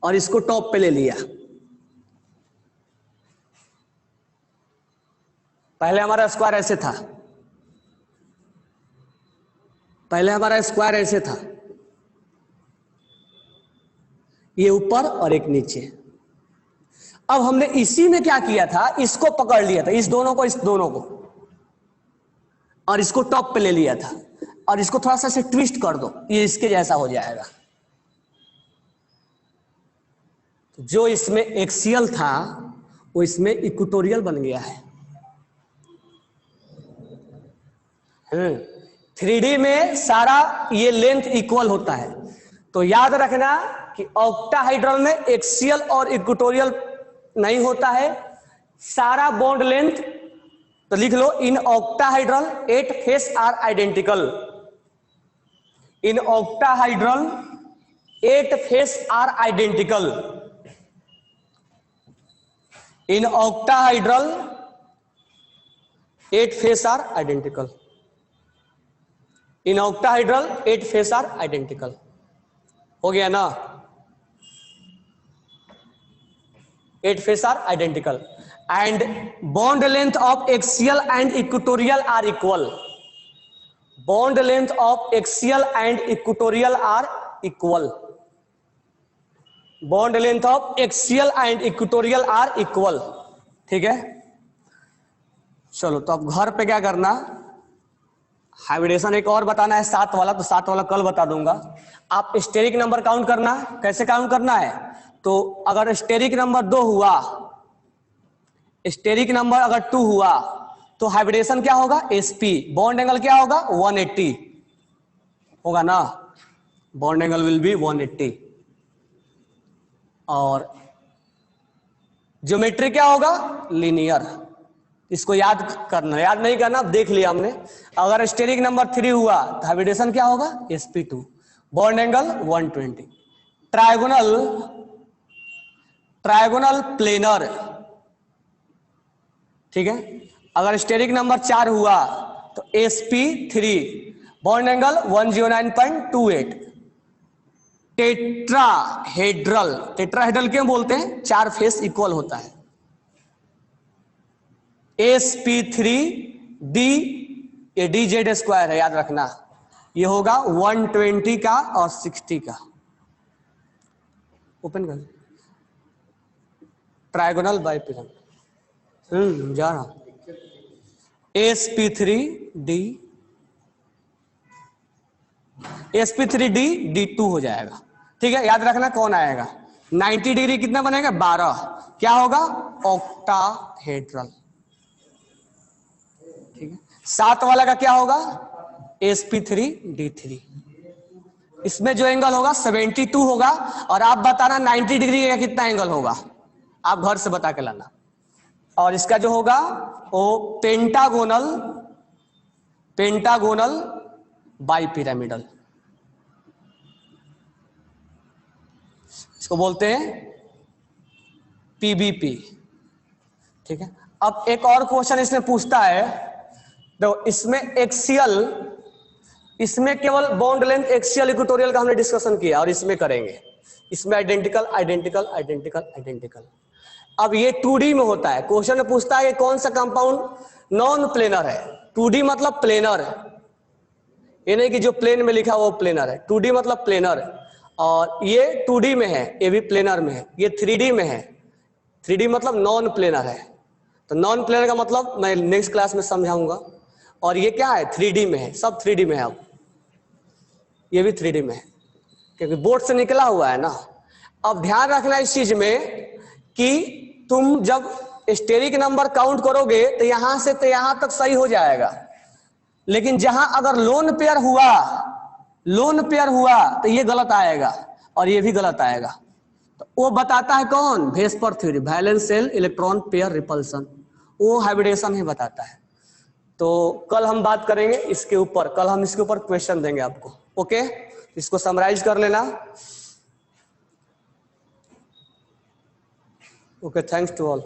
और इसको टॉप पे ले लिया। पहले हमारा स्क्वायर ऐसे था, पहले हमारा स्क्वायर ऐसे था, ये ऊपर और एक नीचे। अब हमने इसी में क्या किया था, इसको पकड़ लिया था, इस दोनों को, इस दोनों को, और इसको टॉप पे ले लिया था और इसको थोड़ा सा से ट्विस्ट कर दो, ये इसके जैसा हो जाएगा। तो जो इसमें एक्सियल था वो इसमें इक्वेटोरियल बन गया है। 3D में सारा ये लेंथ इक्वल होता है, तो याद रखना कि ऑक्टाहाइड्रल में एक्सियल और इक्वेटोरियल नहीं होता है, सारा बॉन्ड लेंथ। तो लिख लो, in octahedral 8 face are identical, in octahedral 8 face are identical, in octahedral 8 face are identical, in octahedral 8 face are identical. हो गया ना, 8 face are identical and bond length of axial and equatorial are equal, bond length of axial and equatorial are equal, bond length of axial and equatorial are equal. ठीक है, चलो तो अब घर पे क्या करना, हाइब्रिडेशन एक और बताना है 7 वाला, तो 7 वाला कल बता दूंगा। आप स्टेरिक नंबर काउंट करना, कैसे काउंट करना है, तो अगर स्टेरिक नंबर 2 हुआ, स्टेरिक नंबर अगर 2 हुआ तो हाइब्रिडेशन क्या होगा, sp, बॉन्ड एंगल क्या होगा 180 होगा ना, बॉन्ड एंगल विल बी 180। और ज्योमेट्री क्या होगा, लीनियर। इसको याद करना, याद नहीं करना, देख लिया हमने। अगर स्टेरिक नंबर 3 हुआ तो हाइब्रिडेशन क्या होगा, sp2, bond angle 120। Trigonal, trigonal planar, ठीक है। अगर स्टेरिक नंबर 4 हुआ तो sp3, bond angle 109.28। Tetrahedral, tetrahedral क्यों बोलते हैं, 4 फेस इक्वल होता है। sp3d, ये dz स्क्वायर है, याद रखना, ये होगा 120 का और 60 का। ओपन कर, ट्रायगोनल बाइपिरामिड, जा रहा sp3d, sp3d d2 हो जाएगा। ठीक है, याद रखना कौन आएगा, 90 डिग्री कितना बनेगा 12, क्या होगा ऑक्टाहेड्रल। ठीक है, 7 वाला का क्या होगा, sp3d3, इसमें जो एंगल होगा 72 होगा, और आप बताना 90 डिग्री का कितना एंगल होगा, आप घर से बता के लाना। और इसका जो होगा वो पेंटागोनल, पेंटागोनल बाइपिरामिडल, इसको बोलते हैं पीबीपी। ठीक है, अब एक और क्वेश्चन इसमें पूछता है, तो इसमें एक्सियल, इसमें केवल बॉन्ड लेंथ एक्सियल इक्वेटोरियल का हमने डिस्कशन किया, और इसमें करेंगे, इसमें आइडेंटिकल आइडेंटिकल आइडेंटिकल आइडेंटिकल। अब ये 2D में होता है, क्वेश्चन में पूछता है कौन सा कंपाउंड नॉन प्लेनर है। 2D मतलब प्लेनर है, ये नहीं कि जो प्लेन में लिखा वो प्लेनर है, 2D मतलब प्लेनर है। और ये 2D में है, ये भी प्लेनर में है, ये 3D में है, 3D मतलब नॉन प्लेनर है। तो नॉन प्लेनर का मतलब मैं नेक्स्ट क्लास में समझाऊंगा। और ये क्या है, 3D में है, सब 3D में है। अब ये भी 3D में है क्योंकि बोर्ड से निकला हुआ है ना। अब ध्यान रखना इस चीज में कि तुम जब स्टेरिक नंबर काउंट करोगे तो यहां से तो यहां तक सही हो जाएगा, लेकिन जहां अगर लोन पेयर हुआ, लोन पेयर हुआ तो ये गलत आएगा और ये भी गलत आएगा। तो वो बताता है कौन? VSEPR theory, valence shell electron pair repulsion, वो हाइब्रिडेशन ही बताता है। तो कल हम बात करेंगे इसके ऊपर, कल हम इसके ऊपर क्वेश्चन देंगे आपको। ओके, इसको समराइज कर लेना। Okay, thanks to all.